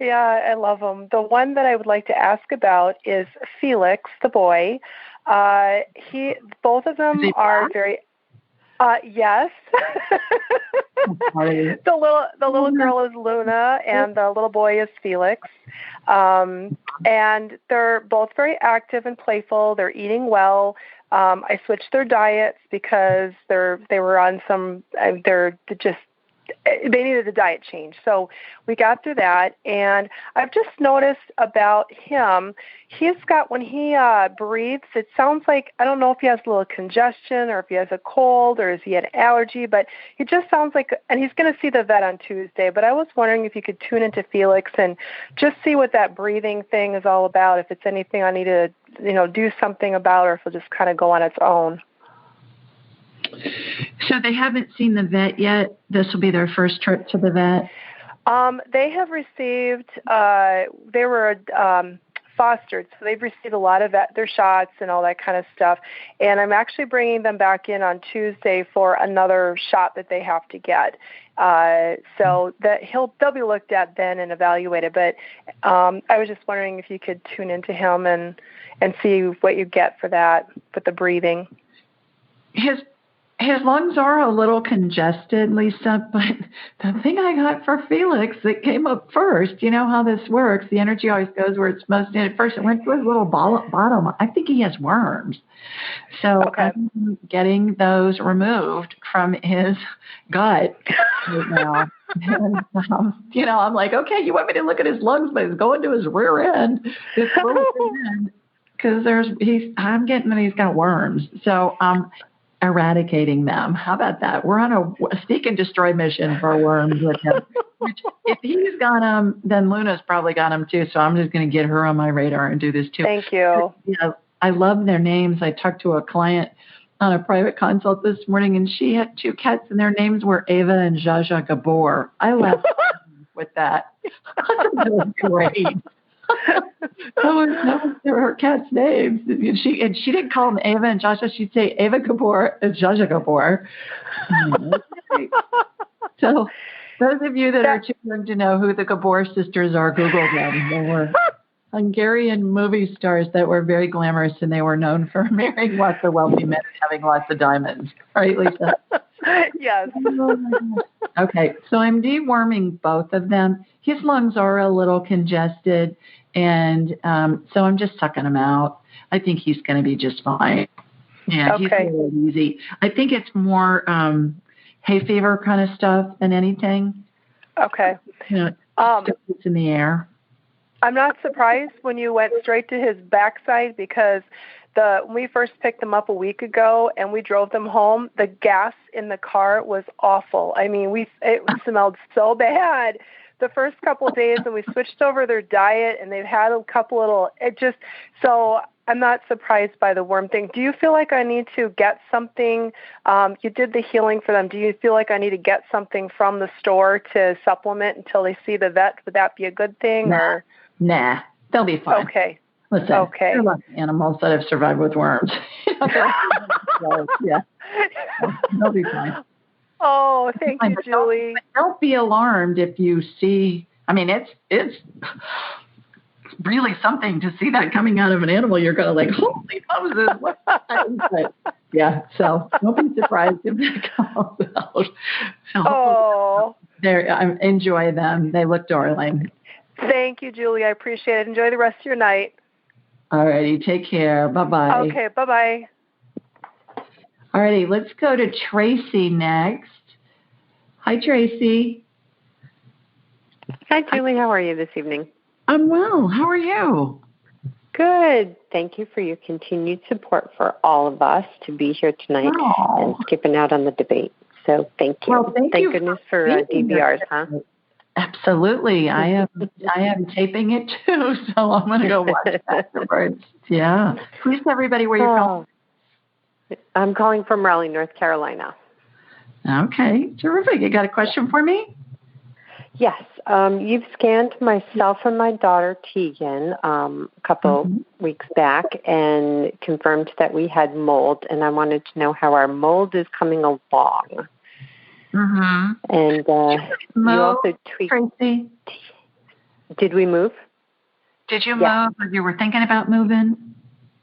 S9: yeah, I love them. The one that I would like to ask about is Felix, the boy. Both of them are very... yes. The little girl is Luna, and the little boy is Felix. And they're both very active and playful. They're eating well. I switched their diets because they were on some. They needed a diet change. So we got through that, and I've just noticed about him, he's got, when he breathes, it sounds like, I don't know if he has a little congestion or if he has a cold or is he an allergy, but he just sounds like, and he's going to see the vet on Tuesday, but I was wondering if you could tune into Felix and just see what that breathing thing is all about, if it's anything I need to, do something about, or if it'll just kind of go on its own.
S2: So they haven't seen the vet yet? This will be their first trip to the vet?
S9: They have received, they were fostered, so they've received a lot of their shots and all that kind of stuff. And I'm actually bringing them back in on Tuesday for another shot that they have to get. So that they'll be looked at then and evaluated. But I was just wondering if you could tune into him and see what you get for that, with the breathing.
S2: His lungs are a little congested, Lisa, but the thing I got for Felix that came up first, you know how this works, the energy always goes where it's most needed first. It went to his little bottom. I think he has worms. So I'm getting those removed from his gut right now. And, I'm like, okay, you want me to look at his lungs, but it's going to his rear end. This little end, because I'm getting that he's got worms. So eradicating them. How about that? We're on a seek and destroy mission for worms with him. Which, if he's got them, then Luna's probably got them too. So I'm just going to get her on my radar and do this too.
S9: Thank you.
S2: I love their names. I talked to a client on a private consult this morning, and she had 2 cats, and their names were Ava and Zsa Gabor. I laughed with that. That was great. that was her cat's names. And she didn't call them Ava and Joshua. She'd say Ava Gabor and Zsa Gabor. So those of you that are too young to know who the Gabor sisters are, Google them. They were Hungarian movie stars that were very glamorous, and they were known for marrying lots of wealthy men and having lots of diamonds. Right, Lisa?
S9: Yes.
S2: Okay, so I'm deworming both of them. His lungs are a little congested, and so I'm just sucking him out. I think he's going to be just fine. Yeah, he's a little easy. I think it's more hay fever kind of stuff than anything.
S9: Okay.
S2: Stuff that's in the air.
S9: I'm not surprised when you went straight to his backside, because when we first picked them up a week ago and we drove them home, the gas in the car was awful. I mean, it smelled so bad the first couple of days, and we switched over their diet, and they've had a couple so I'm not surprised by the worm thing. Do you feel like I need to get something? You did the healing for them. Do you feel like I need to get something from the store to supplement until they see the vet? Would that be a good thing?
S2: Nah, they'll be fine.
S9: Okay.
S2: Listen, there are lots of animals that have survived with worms. Yeah, they'll be fine.
S9: Oh, thank you, Julie.
S2: Don't be alarmed if you see. I mean, it's really something to see that coming out of an animal. You're going to like, holy Moses, what's that? But, yeah, so don't be surprised if that comes out.
S9: Oh.
S2: Enjoy them. They look darling.
S9: Thank you, Julie. I appreciate it. Enjoy the rest of your night.
S2: All righty. Take care. Bye-bye.
S9: Okay, bye-bye.
S2: All righty. Let's go to Tracy next. Hi, Tracy.
S10: Hi, Julie. How are you this evening?
S2: I'm well. How are you?
S10: Good. Thank you for your continued support for all of us to be here tonight and skipping out on the debate. So thank you.
S2: Well, thank
S10: goodness for DVRs, huh?
S2: Absolutely. I am taping it too, so I'm going to go watch it afterwards. Yeah. Please tell everybody where you're calling.
S10: I'm calling from Raleigh, North Carolina.
S2: Okay. Terrific. You got a question for me?
S10: Yes. You've scanned myself and my daughter, Tegan, a couple weeks back and confirmed that we had mold, and I wanted to know how our mold is coming along.
S2: Mm-hmm.
S10: And you also tweaked.
S2: Tracy?
S10: Did we move?
S2: Did you move? Or you were thinking about moving?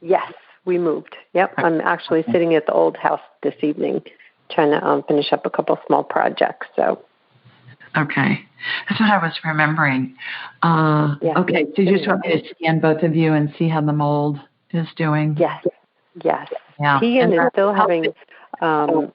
S10: Yes, we moved. Yep. I'm actually sitting at the old house this evening trying to finish up a couple small projects. So.
S2: Okay. That's what I was remembering. Okay. So you just want me to scan both of you and see how the mold is doing?
S10: Yes. Yes.
S2: Yeah.
S10: Tegan is still having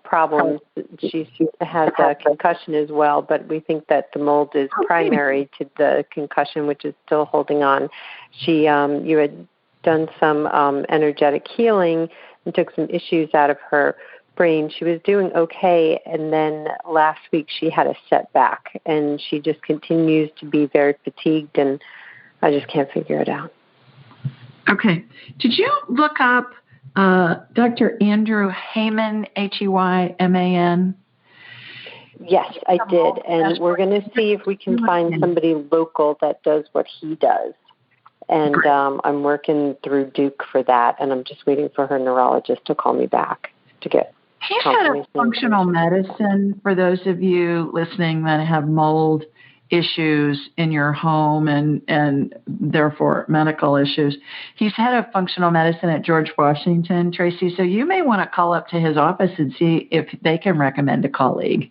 S10: problems. She has a concussion as well, but we think that the mold is primary to the concussion, which is still holding on. She, you had done some energetic healing and took some issues out of her brain. She was doing okay, and then last week she had a setback, and she just continues to be very fatigued, and I just can't figure it out.
S2: Okay. Did you look up Dr. Andrew Heyman, Heyman?
S10: Yes, I did, and we're going to see if we can find somebody local that does what he does. And I'm working through Duke for that, and I'm just waiting for her neurologist to call me back to get
S2: He's had a functional medicine for those of you listening that have mold issues in your home and therefore medical issues. He's had a functional medicine at George Washington, Tracy, so you may want to call up to his office and see if they can recommend a colleague.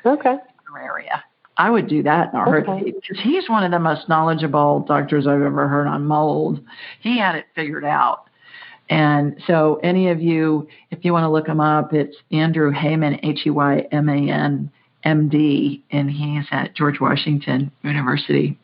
S10: Okay.
S2: Area. I would do that in a heartbeat because he's one of the most knowledgeable doctors I've ever heard on mold. He had it figured out. And so any of you, if you want to look him up, it's Andrew Heyman, Heyman, MD, and he's at George Washington University.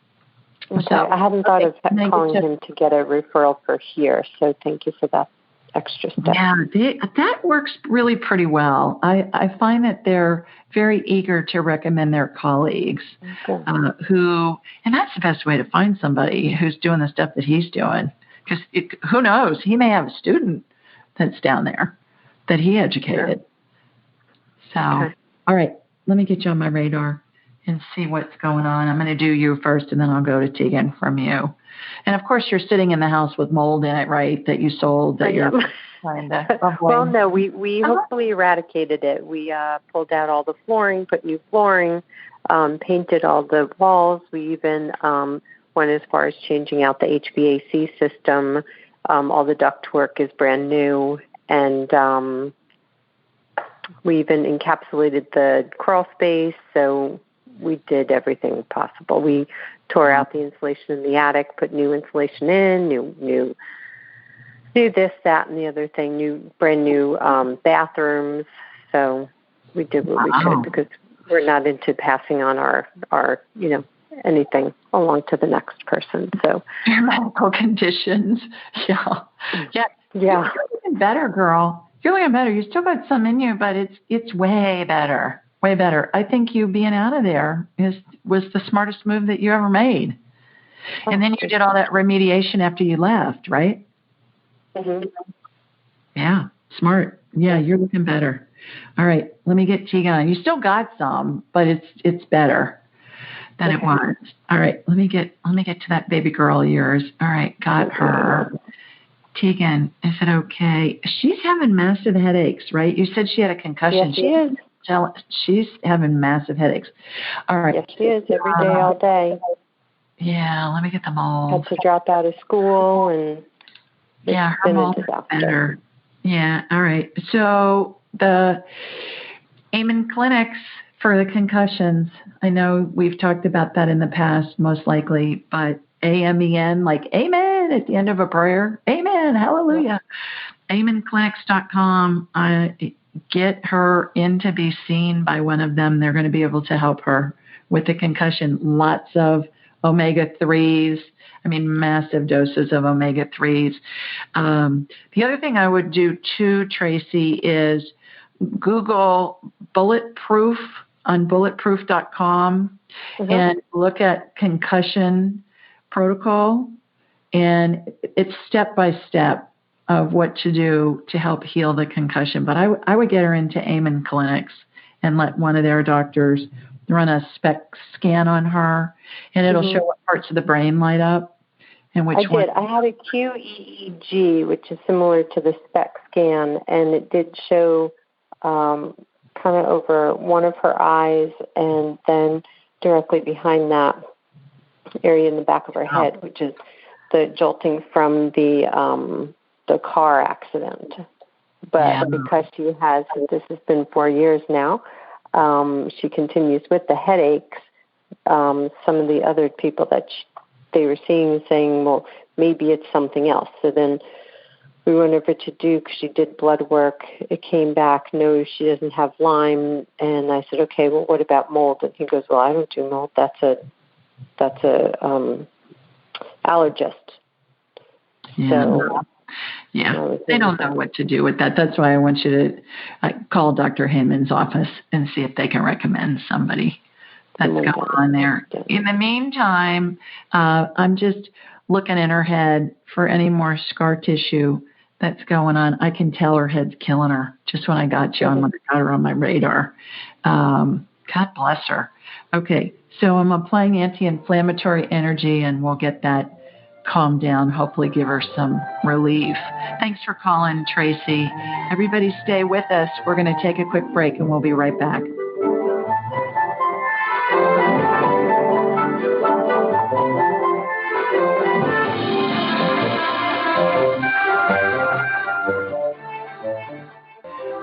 S10: Okay. So I hadn't thought of calling him to get a referral for here, so thank you for that extra step.
S2: Yeah, that works really pretty well. I find that they're very eager to recommend their colleagues who, and that's the best way to find somebody who's doing the stuff that he's doing. Because who knows? He may have a student that's down there that he educated. Sure. So, all right, let me get you on my radar and see what's going on. I'm going to do you first, and then I'll go to Tegan from you. And, of course, you're sitting in the house with mold in it, right, that you sold that you're trying to avoid.
S10: Well, no, we hopefully eradicated it. We pulled out all the flooring, put new flooring, painted all the walls. We even went as far as changing out the HVAC system. All the ductwork is brand new, and we even encapsulated the crawl space, so we did everything possible. We tore out the insulation in the attic, put new insulation in, new this, that, and the other thing, brand new bathrooms. So we did what we could because we're not into passing on our anything along to the next person. So
S2: your medical conditions. Yeah. You're looking better, girl. You're looking better. You still got some in you, but it's way better. Way better. I think you being out of there was the smartest move that you ever made. And then you did all that remediation after you left, right?
S10: Mm-hmm.
S2: Yeah, smart. Yeah, you're looking better. All right, let me get Tegan. You still got some, but it's better than it was. All right, let me get to that baby girl of yours. All right, got her. Tegan, is it okay? She's having massive headaches, right? You said she had a concussion.
S10: Yes, she is.
S2: She's having massive headaches. All right.
S10: Yes, she is every day, all day.
S2: Yeah, let me get the mold.
S10: Had to drop out of school, and
S2: her mold is better. Yeah, all right. So the Amen clinics for the concussions, I know we've talked about that in the past, most likely, but AMEN, like amen at the end of a prayer. Amen, hallelujah. AmenClinics.com. Get her in to be seen by one of them. They're going to be able to help her with the concussion. Lots of omega-3s. I mean, massive doses of omega-3s. The other thing I would do too, Tracy, is Google bulletproof on bulletproof.com and look at concussion protocol. And it's step by step of what to do to help heal the concussion. But I would get her into Amen Clinics and let one of their doctors run a SPECT scan on her, and it'll show what parts of the brain light up and which one.
S10: I had a QEEG, which is similar to the SPECT scan, and it did show kind of over one of her eyes and then directly behind that area in the back of her head, which is the jolting from the car accident. But because she has, this has been 4 years now, she continues with the headaches. Some of the other people that they were seeing saying, well, maybe it's something else. So then we went over to Duke. She did blood work. It came back, no, she doesn't have Lyme. And I said, okay, well, what about mold? And he goes, well, I don't do mold. That's a allergist. So,
S2: they don't know what to do with that. That's why I want you to call Dr. Heyman's office and see if they can recommend somebody that's going on there. In the meantime, I'm just looking in her head for any more scar tissue that's going on. I can tell her head's killing her just when I got you on, when I got her on my radar. God bless her. Okay, so I'm applying anti-inflammatory energy, and we'll get that calm down, hopefully give her some relief. Thanks for calling, Tracy. Everybody stay with us. We're going to take a quick break, and we'll be right back.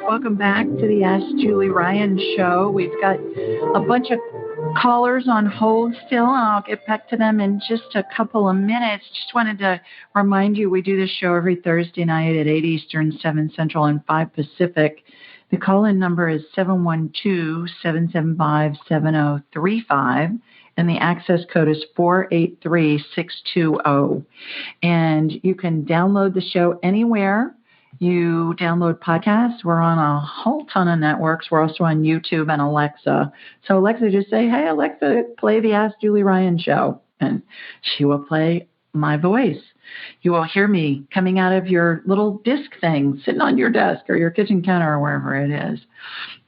S2: Welcome back to the Ask Julie Ryan show. We've got a bunch of callers on hold still, and I'll get back to them in just a couple of minutes. Just wanted to remind you, we do this show every Thursday night at 8 Eastern, 7 Central, and 5 Pacific. The call-in number is 712-775-7035, and the access code is 483620. And you can download the show anywhere you download podcasts. We're on a whole ton of networks. We're also on YouTube and Alexa. So Alexa, just say, hey, Alexa, play the Ask Julie Ryan show, and she will play my voice. You will hear me coming out of your little disc thing sitting on your desk or your kitchen counter or wherever it is.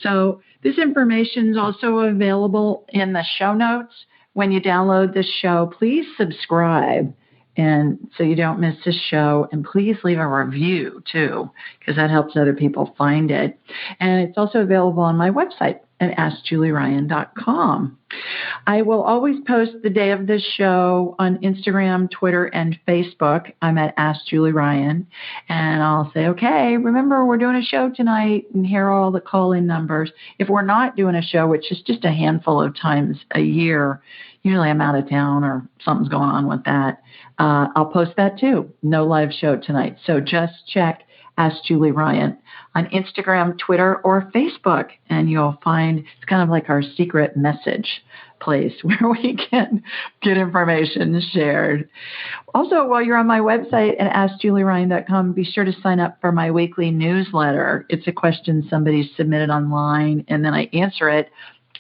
S2: So this information is also available in the show notes. When you download this show, please subscribe, and so you don't miss this show. And please leave a review, too, because that helps other people find it. And it's also available on my website at AskJulieRyan.com. I will always post the day of this show on Instagram, Twitter, and Facebook. I'm at Ask Julie Ryan. And I'll say, okay, remember, we're doing a show tonight, and here are all the call-in numbers. If we're not doing a show, which is just a handful of times a year, usually I'm out of town or something's going on with that, I'll post that too. No live show tonight. So just check Ask Julie Ryan on Instagram, Twitter, or Facebook, and you'll find it's kind of like our secret message place where we can get information shared. Also, while you're on my website at AskJulieRyan.com, be sure to sign up for my weekly newsletter. It's a question somebody submitted online, and then I answer it.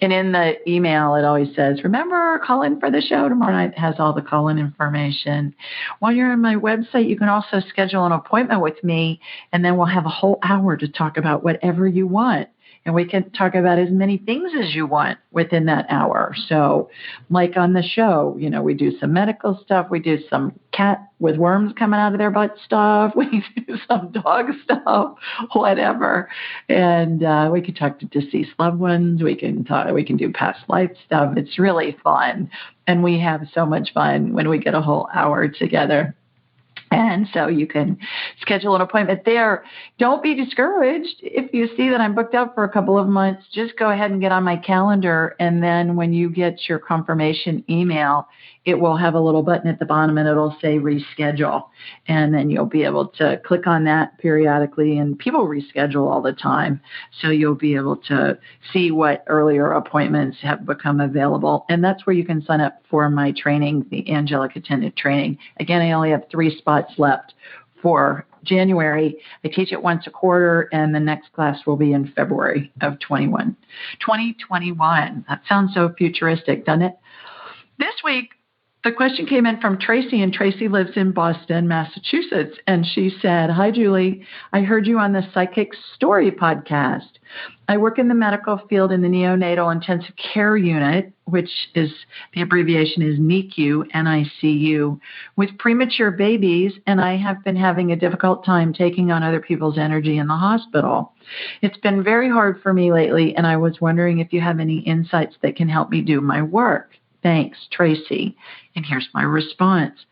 S2: And in the email, it always says, remember, call in for the show tomorrow night. It has all the call-in information. While you're on my website, you can also schedule an appointment with me, and then we'll have a whole hour to talk about whatever you want. And we can talk about as many things as you want within that hour. So like on the show, we do some medical stuff. We do some cat with worms coming out of their butt stuff. We can do some dog stuff, whatever. And we can talk to deceased loved ones. We can do past life stuff. It's really fun. And we have so much fun when we get a whole hour together. And so you can schedule an appointment there. Don't be discouraged. If you see that I'm booked up for a couple of months, just go ahead and get on my calendar. And then when you get your confirmation email, it will have a little button at the bottom and it'll say reschedule. And then you'll be able to click on that periodically. And people reschedule all the time. So you'll be able to see what earlier appointments have become available. And that's where you can sign up for my training, the Angelic Attendant training. Again, I only have 3 spots left for January. I teach it once a quarter, and the next class will be in February of 2021. That sounds so futuristic, doesn't it? This week, the question came in from Tracy, and Tracy lives in Boston, Massachusetts. And she said, "Hi, Julie. I heard you on the Psychic Story podcast. I work in the medical field in the neonatal intensive care unit, which is the abbreviation is NICU, NICU, with premature babies, and I have been having a difficult time taking on other people's energy in the hospital. It's been very hard for me lately, and I was wondering if you have any insights that can help me do my work. Thanks, Tracy." And here's my response.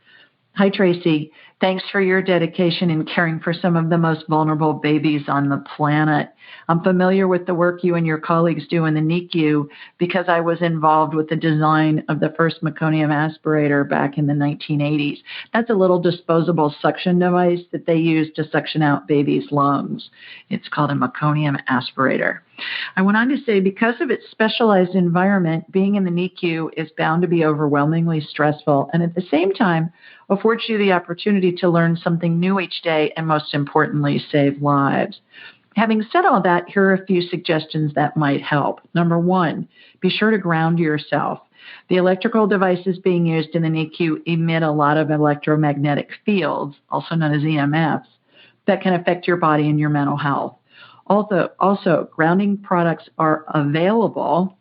S2: Hi, Tracy. Thanks for your dedication in caring for some of the most vulnerable babies on the planet. I'm familiar with the work you and your colleagues do in the NICU because I was involved with the design of the first meconium aspirator back in the 1980s. That's a little disposable suction device that they use to suction out babies' lungs. It's called a meconium aspirator. I went on to say, because of its specialized environment, being in the NICU is bound to be overwhelmingly stressful, and at the same time affords you the opportunity to learn something new each day and, most importantly, save lives. Having said all that, here are a few suggestions that might help. Number 1, be sure to ground yourself. The electrical devices being used in the NICU emit a lot of electromagnetic fields, also known as EMFs, that can affect your body and your mental health. Also, grounding products are available.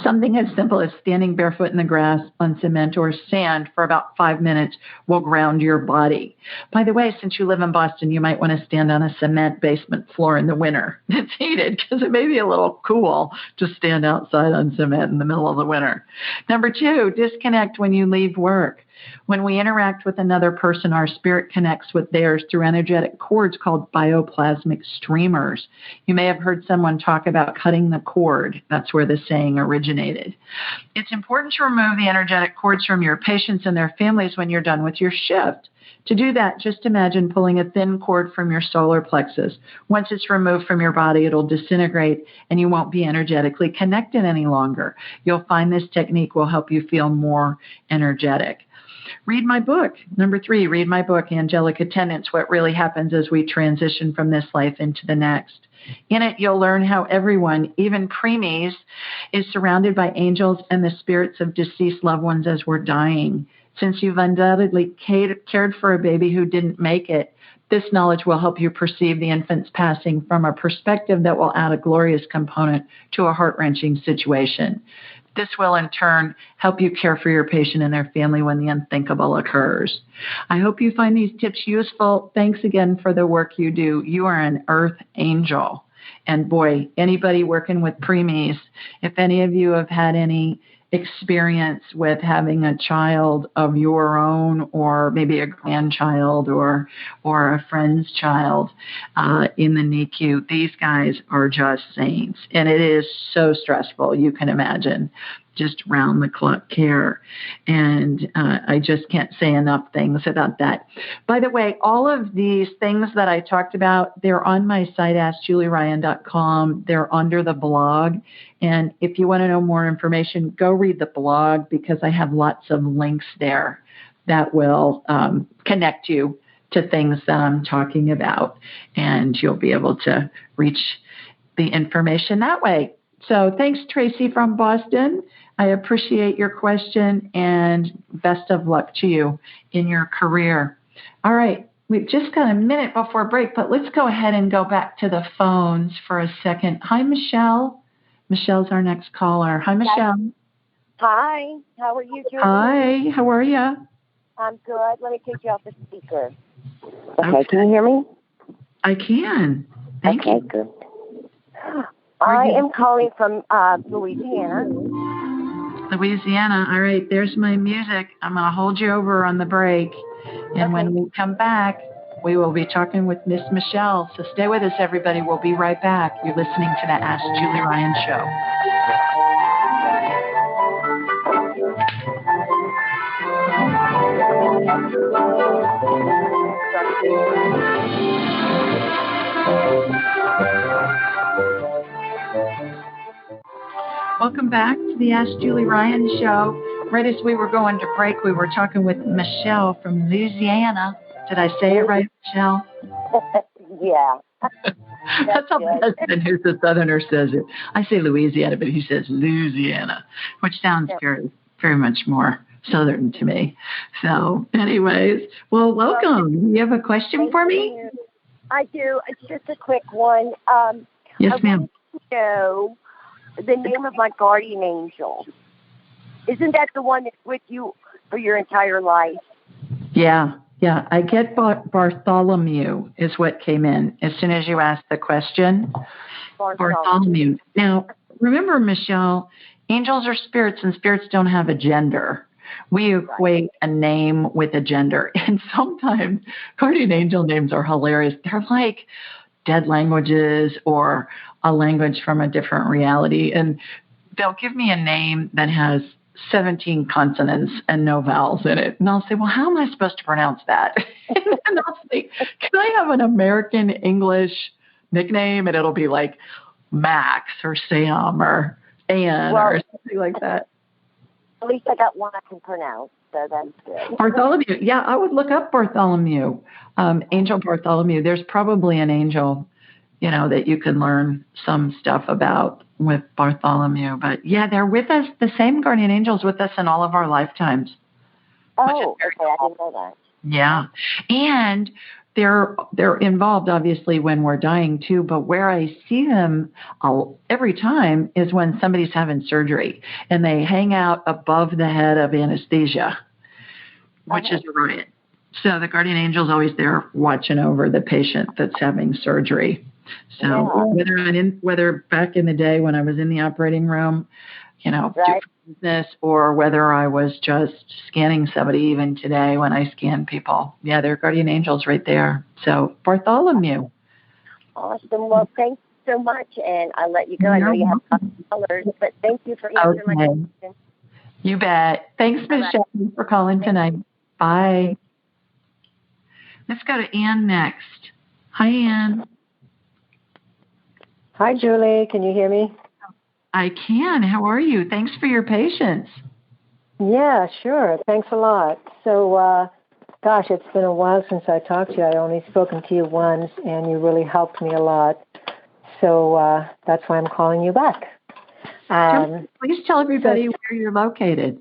S2: Something as simple as standing barefoot in the grass on cement or sand for about 5 minutes will ground your body. By the way, since you live in Boston, you might want to stand on a cement basement floor in the winter. It's heated because it may be a little cool to stand outside on cement in the middle of the winter. Number 2, disconnect when you leave work. When we interact with another person, our spirit connects with theirs through energetic cords called bioplasmic streamers. You may have heard someone talk about cutting the cord. That's where the saying originated. It's important to remove the energetic cords from your patients and their families when you're done with your shift. To do that, just imagine pulling a thin cord from your solar plexus. Once it's removed from your body, it'll disintegrate and you won't be energetically connected any longer. You'll find this technique will help you feel more energetic. Read my book. Number 3, read my book, Angelic Attendants, What Really Happens as We Transition from This Life into the Next. In it, you'll learn how everyone, even preemies, is surrounded by angels and the spirits of deceased loved ones as we're dying. Since you've undoubtedly cared for a baby who didn't make it, this knowledge will help you perceive the infant's passing from a perspective that will add a glorious component to a heart-wrenching situation. This will, in turn, help you care for your patient and their family when the unthinkable occurs. I hope you find these tips useful. Thanks again for the work you do. You are an earth angel. And boy, anybody working with preemies, if any of you have had any experience with having a child of your own, or maybe a grandchild or a friend's child in the NICU, these guys are just saints. And it is so stressful, you can imagine, just round-the-clock care. And I just can't say enough things about that. By the way, all of these things that I talked about, they're on my site, AskJulieRyan.com. They're under the blog. And if you want to know more information, go read the blog, because I have lots of links there that will connect you to things that I'm talking about. And you'll be able to reach the information that way. So thanks, Tracy from Boston. I appreciate your question, and best of luck to you in your career. All right, we've just got a minute before break, but let's go ahead and go back to the phones for a second. Hi, Michelle. Michelle's our next caller. Hi, Michelle.
S11: Hi, how are you doing?
S2: Hi, how are you?
S11: I'm good. Let me take you off the speaker. Okay, can you hear me?
S2: I can. Thank you.
S11: Okay, good. I am calling from Louisiana.
S2: Louisiana. All right, there's my music. I'm going to hold you over on the break. And when we come back, we will be talking with Miss Michelle. So stay with us, everybody. We'll be right back. You're listening to the Ask Julie Ryan Show. Welcome back to the Ask Julie Ryan Show. Right as we were going to break, we were talking with Michelle from Louisiana. Did I say it right, Michelle?
S11: Yeah.
S2: That's how my husband, who's a Southerner, says it. I say Louisiana, but he says Louisiana, which sounds very, very much more Southern to me. So, anyways, well, welcome. You have a question for me?
S11: I do. It's just a quick one.
S2: Yes, ma'am.
S11: I want to know the name of my guardian angel. Isn't that the one that's with you for your entire life?
S2: Yeah. I get Bartholomew is what came in as soon as you asked the question. Bartholomew. Now, remember, Michelle, angels are spirits, and spirits don't have a gender. We equate a name with a gender. And sometimes guardian angel names are hilarious. They're like dead languages or a language from a different reality. And they'll give me a name that has 17 consonants and no vowels in it. And I'll say, well, how am I supposed to pronounce that? And I'll say, can I have an American English nickname? And it'll be like Max or Sam or Ann or something like that.
S11: At least I got one I can pronounce, so that's good.
S2: Bartholomew. Yeah, I would look up Bartholomew. Angel Bartholomew. There's probably an angel, that you can learn some stuff about with Bartholomew. But yeah, they're with us, the same guardian angels with us in all of our lifetimes.
S11: Oh, okay, I didn't know that.
S2: Yeah. And they're involved, obviously, when we're dying, too. But where I see them every time is when somebody's having surgery. And they hang out above the head of anesthesia, which is a riot. So the guardian angel's always there watching over the patient that's having surgery. So whether back in the day when I was in the operating room, do business, or whether I was just scanning somebody, even today when I scan people, they're guardian angels right there. So Bartholomew.
S11: Awesome. Well, thanks so much, and I'll let you go. I know you have colors, but thank you for answering my question.
S2: You bet. Thanks, Michelle, for calling tonight. Bye. Let's go to Ann next. Hi, Ann.
S12: Hi, Julie. Can you hear me?
S2: I can. How are you? Thanks for your patience.
S12: Yeah, sure. Thanks a lot. So, gosh, it's been a while since I talked to you. I only spoken to you once, and you really helped me a lot. So that's why I'm calling you back.
S2: Please tell everybody where you're located.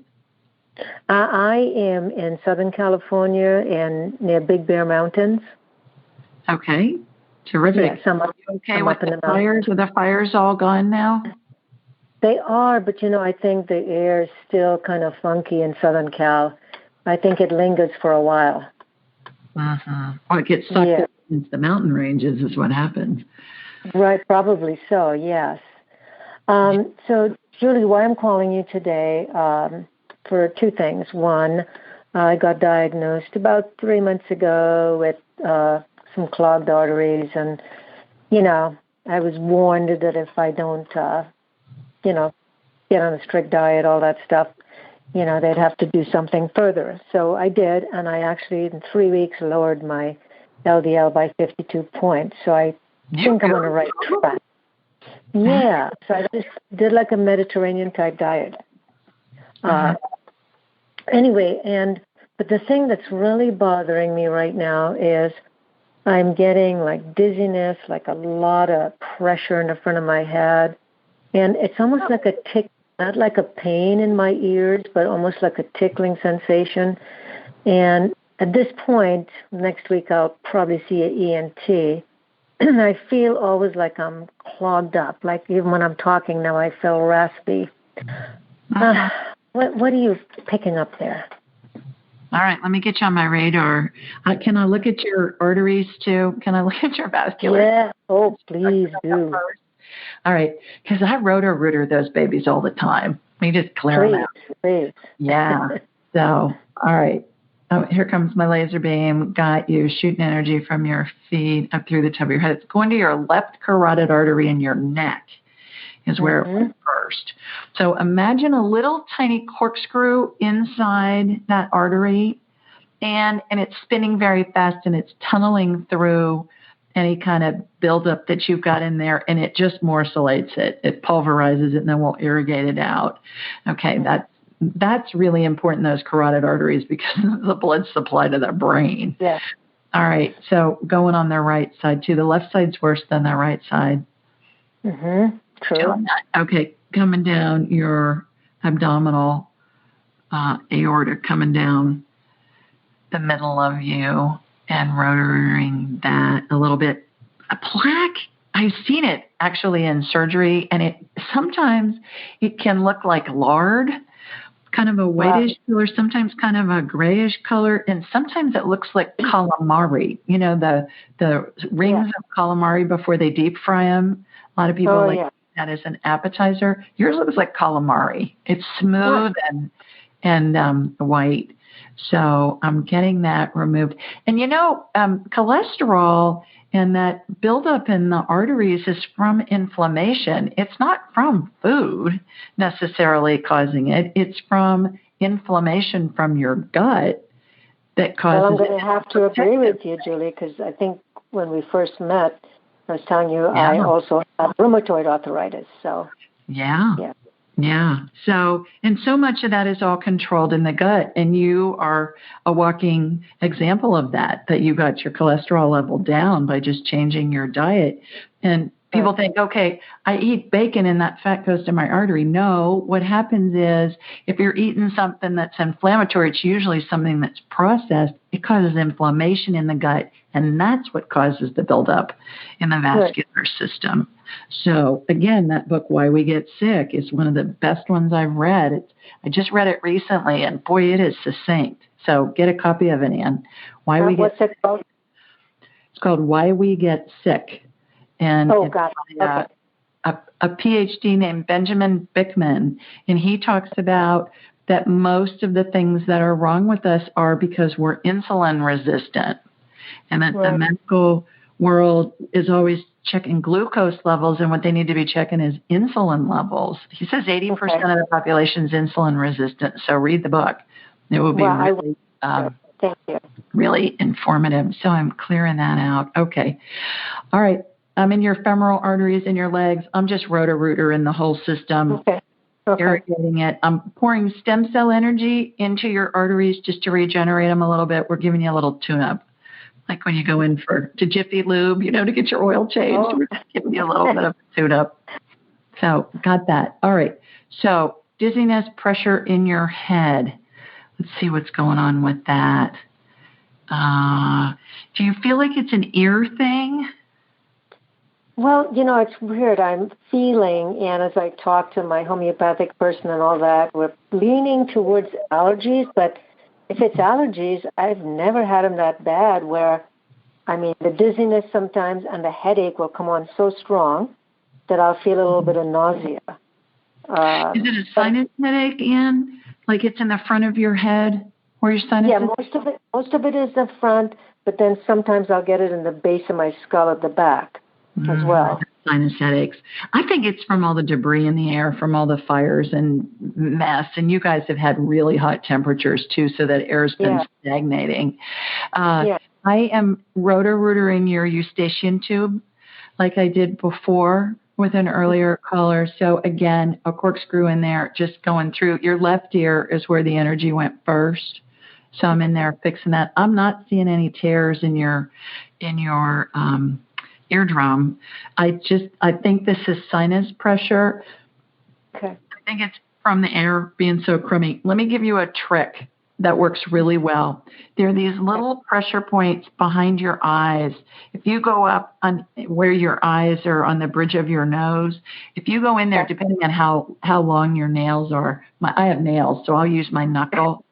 S12: I am in Southern California and near Big Bear Mountains.
S2: Okay. Terrific.
S12: Yes,
S2: are you okay with the fires? Are the fires all gone now?
S12: They are, but I think the air is still kind of funky in Southern Cal. I think it lingers for a while.
S2: Or it gets sucked up into the mountain ranges is what happens.
S12: Right, probably so, yes. So, Julie, why I'm calling you today for two things. One, I got diagnosed about 3 months ago with some clogged arteries, and, I was warned that if I don't, get on a strict diet, all that stuff, they'd have to do something further. So I did, and I actually, in 3 weeks, lowered my LDL by 52 points. So I think I'm on the right track. Yeah, so I just did like a Mediterranean-type diet. Anyway, but the thing that's really bothering me right now is I'm getting like dizziness, like a lot of pressure in the front of my head. And it's almost like a tick, not like a pain in my ears, but almost like a tickling sensation. And at this point, next week, I'll probably see an ENT. And I feel always like I'm clogged up. Like even when I'm talking now, I feel raspy. What are you picking up there?
S2: All right, let me get you on my radar. Can I look at your arteries too? Can I look at your vascular?
S12: Yeah. Oh, please do.
S2: All right, because I rotor-rooter those babies all the time. We just clear them out.
S12: Please.
S2: Yeah. So, all right. Oh, here comes my laser beam. Got you. Shooting energy from your feet up through the top of your head. It's going to your left carotid artery in your neck is where it went first. So imagine a little tiny corkscrew inside that artery, and it's spinning very fast, and it's tunneling through any kind of buildup that you've got in there, and it just morcellates it. It pulverizes it, and then we'll irrigate it out. Okay, that's really important, those carotid arteries, because of the blood supply to the brain.
S12: Yeah.
S2: All right, so going on the right side, too. The left side's worse than the right side.
S12: Mm-hmm. True.
S2: Okay, coming down your abdominal aorta, coming down the middle of you and rotating that a little bit. A plaque, I've seen it actually in surgery, and sometimes it can look like lard, kind of a whitish color, sometimes kind of a grayish color, and sometimes it looks like calamari. You know, the rings of calamari before they deep fry them. A lot of people that as an appetizer. Yours looks like calamari. It's smooth and white. So I'm getting that removed. And cholesterol and that buildup in the arteries is from inflammation. It's not from food necessarily causing it. It's from inflammation from your gut that causes it.
S12: Well, I'm going to have to agree with you, Julie, because I think when we first met, I was telling you I also have rheumatoid arthritis. So yeah. So, and so much of that is all controlled in the gut, and you are a walking example of that you got your cholesterol level down by just changing your diet. And people think, okay, I eat bacon and that fat goes to my artery. No, what happens is if you're eating something that's inflammatory, it's usually something that's processed. It causes inflammation in the gut, and that's what causes the buildup in the vascular system. So again, that book, Why We Get Sick, is one of the best ones I've read. I just read it recently, and boy, it is succinct. So get a copy of it, Ann. What's it called?
S2: It's called Why We Get Sick. And it's by a PhD named Benjamin Bickman, and he talks about that most of the things that are wrong with us are because we're insulin resistant, and that the medical world is always checking glucose levels, and what they need to be checking is insulin levels. He says 80% of the population is insulin resistant, so read the book. It will be really informative. So I'm clearing that out. Okay. All right. I'm in your femoral arteries in your legs. I'm just rotor-rooter in the whole system, irrigating it. I'm pouring stem cell energy into your arteries just to regenerate them a little bit. We're giving you a little tune-up, like when you go in to Jiffy Lube, to get your oil changed. We're giving you a little bit of a tune-up. So got that. All right. So dizziness, pressure in your head. Let's see what's going on with that. Do you feel like it's an ear thing?
S12: Well, it's weird. I'm feeling, and as I talk to my homeopathic person and all that, we're leaning towards allergies. But if it's allergies, I've never had them that bad where, the dizziness sometimes and the headache will come on so strong that I'll feel a little bit of nausea.
S2: Is it a sinus headache, Ann? Like it's in the front of your head where your sinus is?
S12: Yeah, most of it is the front, but then sometimes I'll get it in the base of my skull at the back. As well.
S2: Sinus headaches. I think it's from all the debris in the air, from all the fires and mess. And you guys have had really hot temperatures too, so that air's been stagnating. I am rotor-rootering your eustachian tube like I did before with an earlier caller. So again, a corkscrew in there, just going through. Your left ear is where the energy went first. So I'm in there fixing that. I'm not seeing any tears in your eardrum. I think this is sinus pressure.
S12: Okay.
S2: I think it's from the air being so crummy. Let me give you a trick that works really well. There are these little pressure points behind your eyes. If you go up on where your eyes are on the bridge of your nose, if you go in there, depending on how long your nails are, I have nails, so I'll use my knuckle.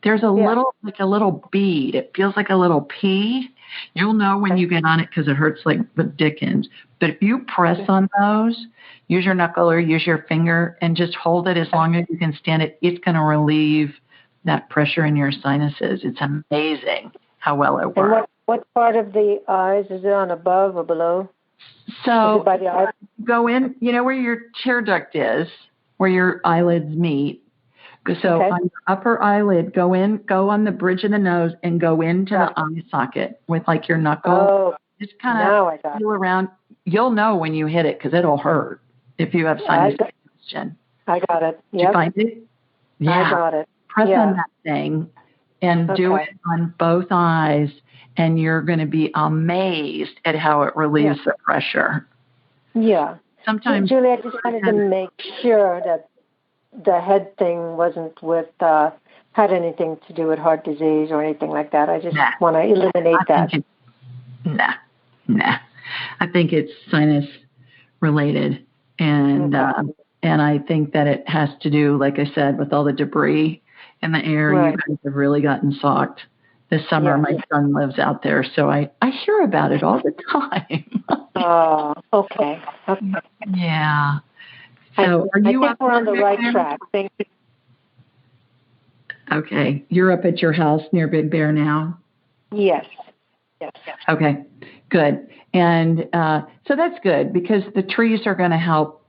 S2: there's a little, like a little bead. It feels like a little pea. You'll know when you get on it because it hurts like the dickens. But if you press on those, use your knuckle or use your finger and just hold it as long as you can stand it, it's going to relieve that pressure in your sinuses. It's amazing how well it works.
S12: And what part of the eyes? Is it on above or below?
S2: So
S12: by the eye?
S2: Go in, where your tear duct is, where your eyelids meet. So on your upper eyelid, go on the bridge of the nose and go into the eye socket with like your knuckle.
S12: Oh,
S2: just kind of feel around. You'll know when you hit it because it'll hurt if you have sinus congestion.
S12: I got it.
S2: Did you find it? Yeah.
S12: I got it.
S2: Press on that thing and do it on both eyes, and you're going to be amazed at how it relieves the pressure.
S12: Yeah.
S2: Sometimes,
S12: Julie, I just wanted to make sure that the head thing wasn't had anything to do with heart disease or anything like that. I just want to eliminate that.
S2: Nah. I think it's sinus related, and I think that it has to do, like I said, with all the debris in the air.
S12: Right.
S2: You guys have really gotten socked this summer. My son lives out there, so I hear about it all the time.
S12: Oh, okay.
S2: Yeah. So
S12: I think we're on the right track. Thank you.
S2: Okay. You're up at your house near Big Bear now?
S12: Yes.
S2: Okay, good. And so that's good because the trees are going to help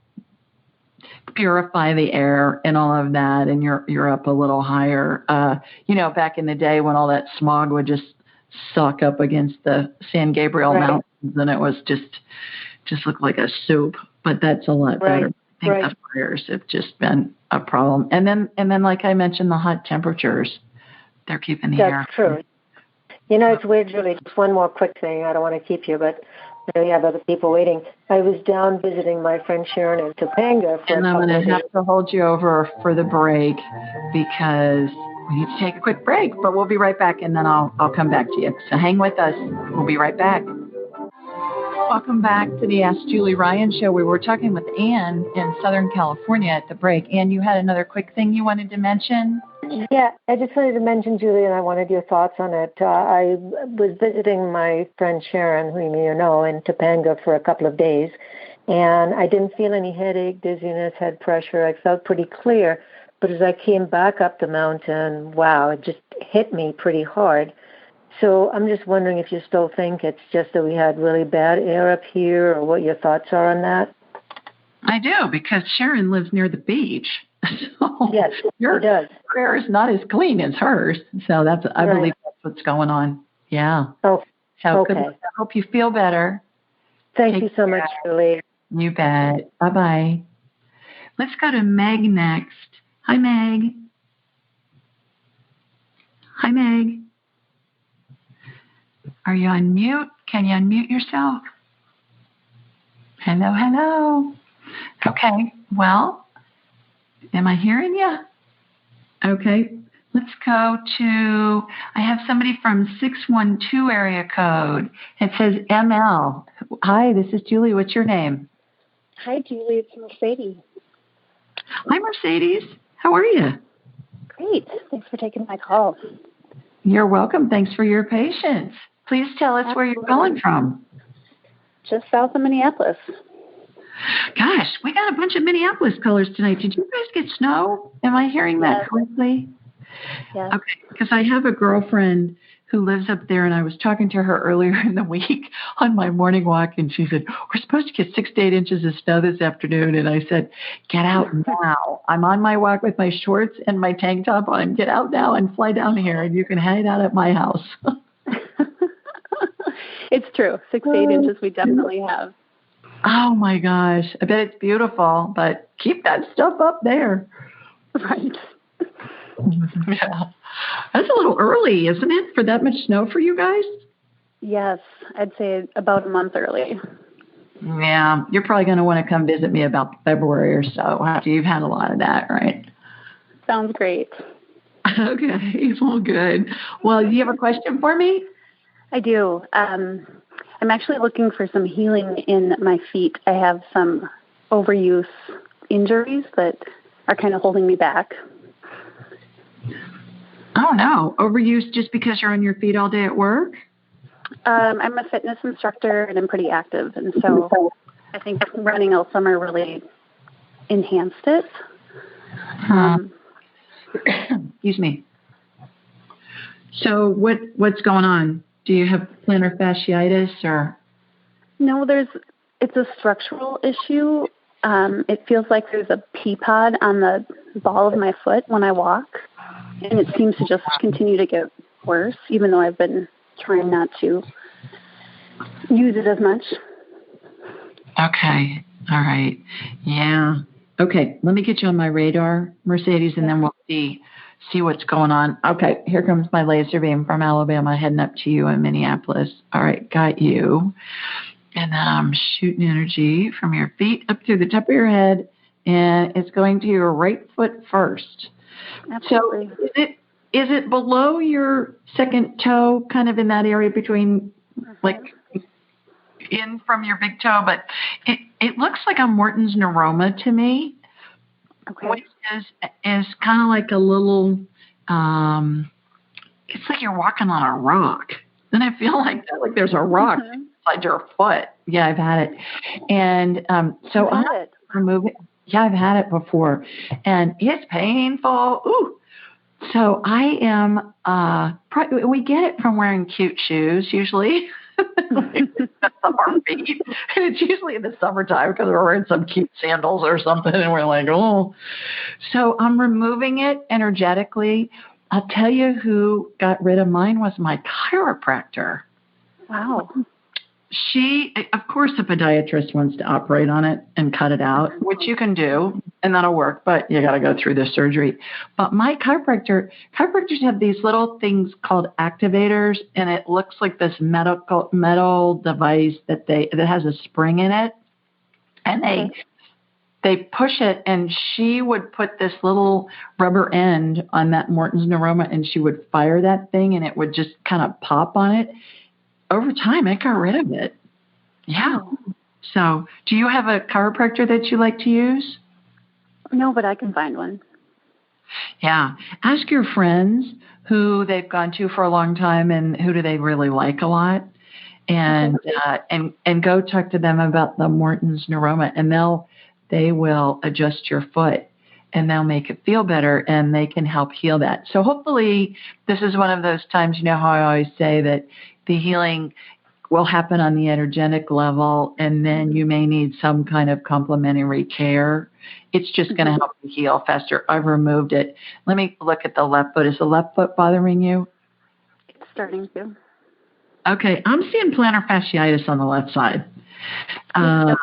S2: purify the air and all of that, and you're up a little higher. Back in the day when all that smog would just suck up against the San Gabriel Mountains, and it was just looked like a soup. But that's a lot better. I think the fires have just been a problem. And then, like I mentioned, the hot temperatures, they're keeping the air.
S12: That's true. It's weird, Julie. Just one more quick thing. I don't want to keep you, but I know you have other people waiting. I was down visiting my friend Sharon in Topanga for
S2: and I'm going to have to hold you over for the break because we need to take a quick break. But we'll be right back, and then I'll come back to you. So hang with us. We'll be right back. Welcome back to the Ask Julie Ryan Show. We were talking with Ann in Southern California at the break. Ann, you had another quick thing you wanted to mention?
S12: Yeah, I just wanted to mention, Julie, and I wanted your thoughts on it. I was visiting my friend Sharon, who you know, in Topanga for a couple of days, and I didn't feel any headache, dizziness, head pressure. I felt pretty clear, but as I came back up the mountain, wow, it just hit me pretty hard. So I'm just wondering if you still think it's just that we had really bad air up here, or what your thoughts are on that.
S2: I do, because Sharon lives near the beach. So
S12: yes,
S2: your
S12: does.
S2: air is not as clean as hers. So I believe that's what's going on. Yeah.
S12: Oh,
S2: so
S12: okay.
S2: I hope you feel better.
S12: Thank you so much, Julie.
S2: You bet. Bye-bye. Let's go to Meg next. Hi, Meg. Hi, Meg. Are you on mute? Can you unmute yourself? Hello. Okay. Well, am I hearing you? Okay. Let's go to, I have somebody from 612 area code. It says ML. Hi, this is Julie. What's your name?
S13: Hi, Julie. It's Mercedes.
S2: Hi, Mercedes. How are you?
S13: Great. Thanks for taking my call.
S2: You're welcome. Thanks for your patience. Please tell us where you're calling from.
S13: Just south of Minneapolis.
S2: Gosh, we got a bunch of Minneapolis colors tonight. Did you guys get snow? Am I hearing that correctly?
S13: Yes.
S2: Okay, because I have a girlfriend who lives up there, and I was talking to her earlier in the week on my morning walk, and she said, we're supposed to get 6 to 8 inches of snow this afternoon. And I said, get out now. I'm on my walk with my shorts and my tank top on. Get out now and fly down here, and you can hang out at my house.
S13: It's true. 6 to 8 inches we definitely have.
S2: Oh, my gosh. I bet it's beautiful, but keep that stuff up there.
S13: Right.
S2: Yeah. That's a little early, isn't it, for that much snow for you guys?
S13: Yes, I'd say about a month early.
S2: Yeah, you're probably going to want to come visit me about February or so after you've had a lot of that, right?
S13: Sounds great.
S2: Okay, well, good. Well, do you have a question for me?
S13: I do. I'm actually looking for some healing in my feet. I have some overuse injuries that are kind of holding me back.
S14: Oh, no. Overuse just because you're on your feet all day at work?
S13: I'm a fitness instructor, and I'm pretty active. And so I think running all summer really enhanced it.
S14: Excuse me. So what's going on? Do you have plantar fasciitis or?
S13: No, it's a structural issue. It feels like there's a pea pod on the ball of my foot when I walk, and it seems to just continue to get worse, even though I've been trying not to use it as much.
S14: Okay. All right. Yeah. Okay. Let me get you on my radar, Mercedes, and then we'll see what's going on. Okay. Here comes my laser beam from Alabama heading up to you in Minneapolis. All right. Got you. And then I'm shooting energy from your feet up through the top of your head, and it's going to your right foot first.
S13: Absolutely.
S14: So is it below your second toe, kind of in that area between, like, in from your big toe? But it looks like a Morton's neuroma to me, which is kind of like a little, it's like you're walking on a rock. Then I feel like there's a rock inside your foot. Yeah, I've had it. And so I'm removing. Yeah, I've had it before. And it's painful. Ooh. So I am, we get it from wearing cute shoes usually. Our feet. And it's usually in the summertime because we're wearing some cute sandals or something. And we're like, oh. So I'm removing it energetically. I'll tell you who got rid of mine was my chiropractor.
S13: Wow.
S14: She, of course, the podiatrist wants to operate on it and cut it out, which you can do, and that'll work, but you got to go through the surgery. But my chiropractors have these little things called activators, and it looks like this metal device that has a spring in it, and they push it, and she would put this little rubber end on that Morton's neuroma, and she would fire that thing, and it would just kind of pop on it. Over time, I got rid of it. Yeah. So, do you have a chiropractor that you like to use?
S13: No, but I can find one.
S14: Yeah. Ask your friends who they've gone to for a long time and who do they really like a lot, and go talk to them about the Morton's neuroma, and they will adjust your foot. And they'll make it feel better, and they can help heal that. So hopefully this is one of those times, you know how I always say that the healing will happen on the energetic level, and then you may need some kind of complementary care. It's just going to help you heal faster. I've removed it. Let me look at the left foot. Is the left foot bothering you?
S13: It's starting to.
S14: Okay. I'm seeing plantar fasciitis on the left side. Yeah.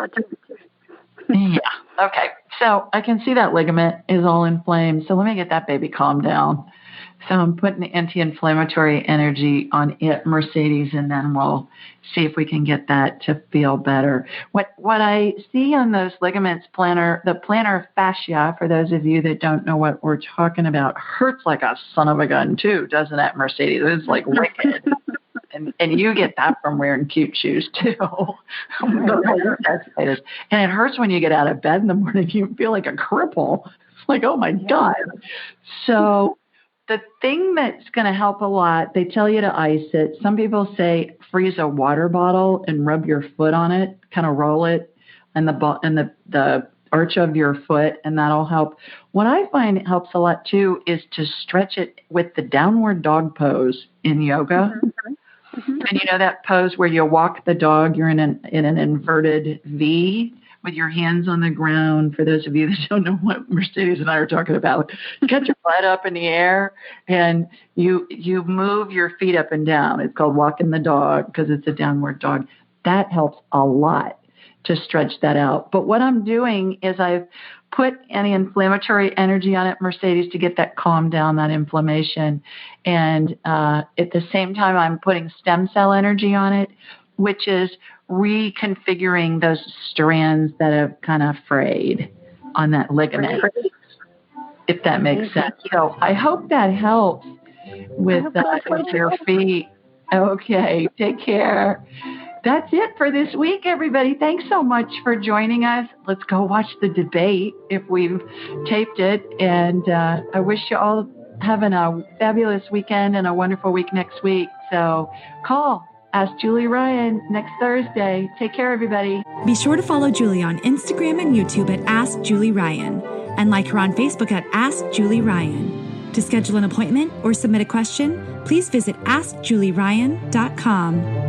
S14: Okay. So I can see that ligament is all inflamed. So let me get that baby calmed down. So I'm putting the anti-inflammatory energy on it, Mercedes, and then we'll see if we can get that to feel better. What I see on those ligaments, the plantar fascia, for those of you that don't know what we're talking about, hurts like a son of a gun too, doesn't it, Mercedes? It's like wicked. And you get that from wearing cute shoes too. And it hurts when you get out of bed in the morning. You feel like a cripple. It's like, oh my God. So the thing that's going to help a lot, they tell you to ice it. Some people say freeze a water bottle and rub your foot on it, kind of roll it and the arch of your foot, and that'll help. What I find helps a lot too is to stretch it with the downward dog pose in yoga. And you know that pose where you walk the dog, you're in an inverted V with your hands on the ground. For those of you that don't know what Mercedes and I are talking about, you got your butt up in the air and you move your feet up and down. It's called walking the dog because it's a downward dog. That helps a lot to stretch that out. But what I'm doing is I've put anti-inflammatory energy on it, Mercedes, to get that calm down, that inflammation. And at the same time, I'm putting stem cell energy on it, which is reconfiguring those strands that have kind of frayed on that ligament, if that makes sense. So I hope that helps with your feet. Okay, take care. That's it for this week, everybody. Thanks so much for joining us. Let's go watch the debate if we've taped it. And I wish you all having a fabulous weekend and a wonderful week next week. So call Ask Julie Ryan next Thursday. Take care, everybody.
S1: Be sure to follow Julie on Instagram and YouTube at Ask Julie Ryan and like her on Facebook at Ask Julie Ryan. To schedule an appointment or submit a question, please visit AskJulieRyan.com.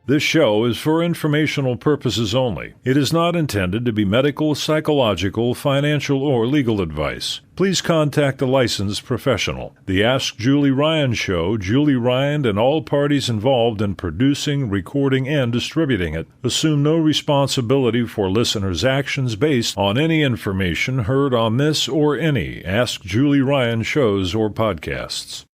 S15: This show is for informational purposes only. It is not intended to be medical, psychological, financial, or legal advice. Please contact a licensed professional. The Ask Julie Ryan Show, Julie Ryan and all parties involved in producing, recording, and distributing it assume no responsibility for listeners' actions based on any information heard on this or any Ask Julie Ryan shows or podcasts.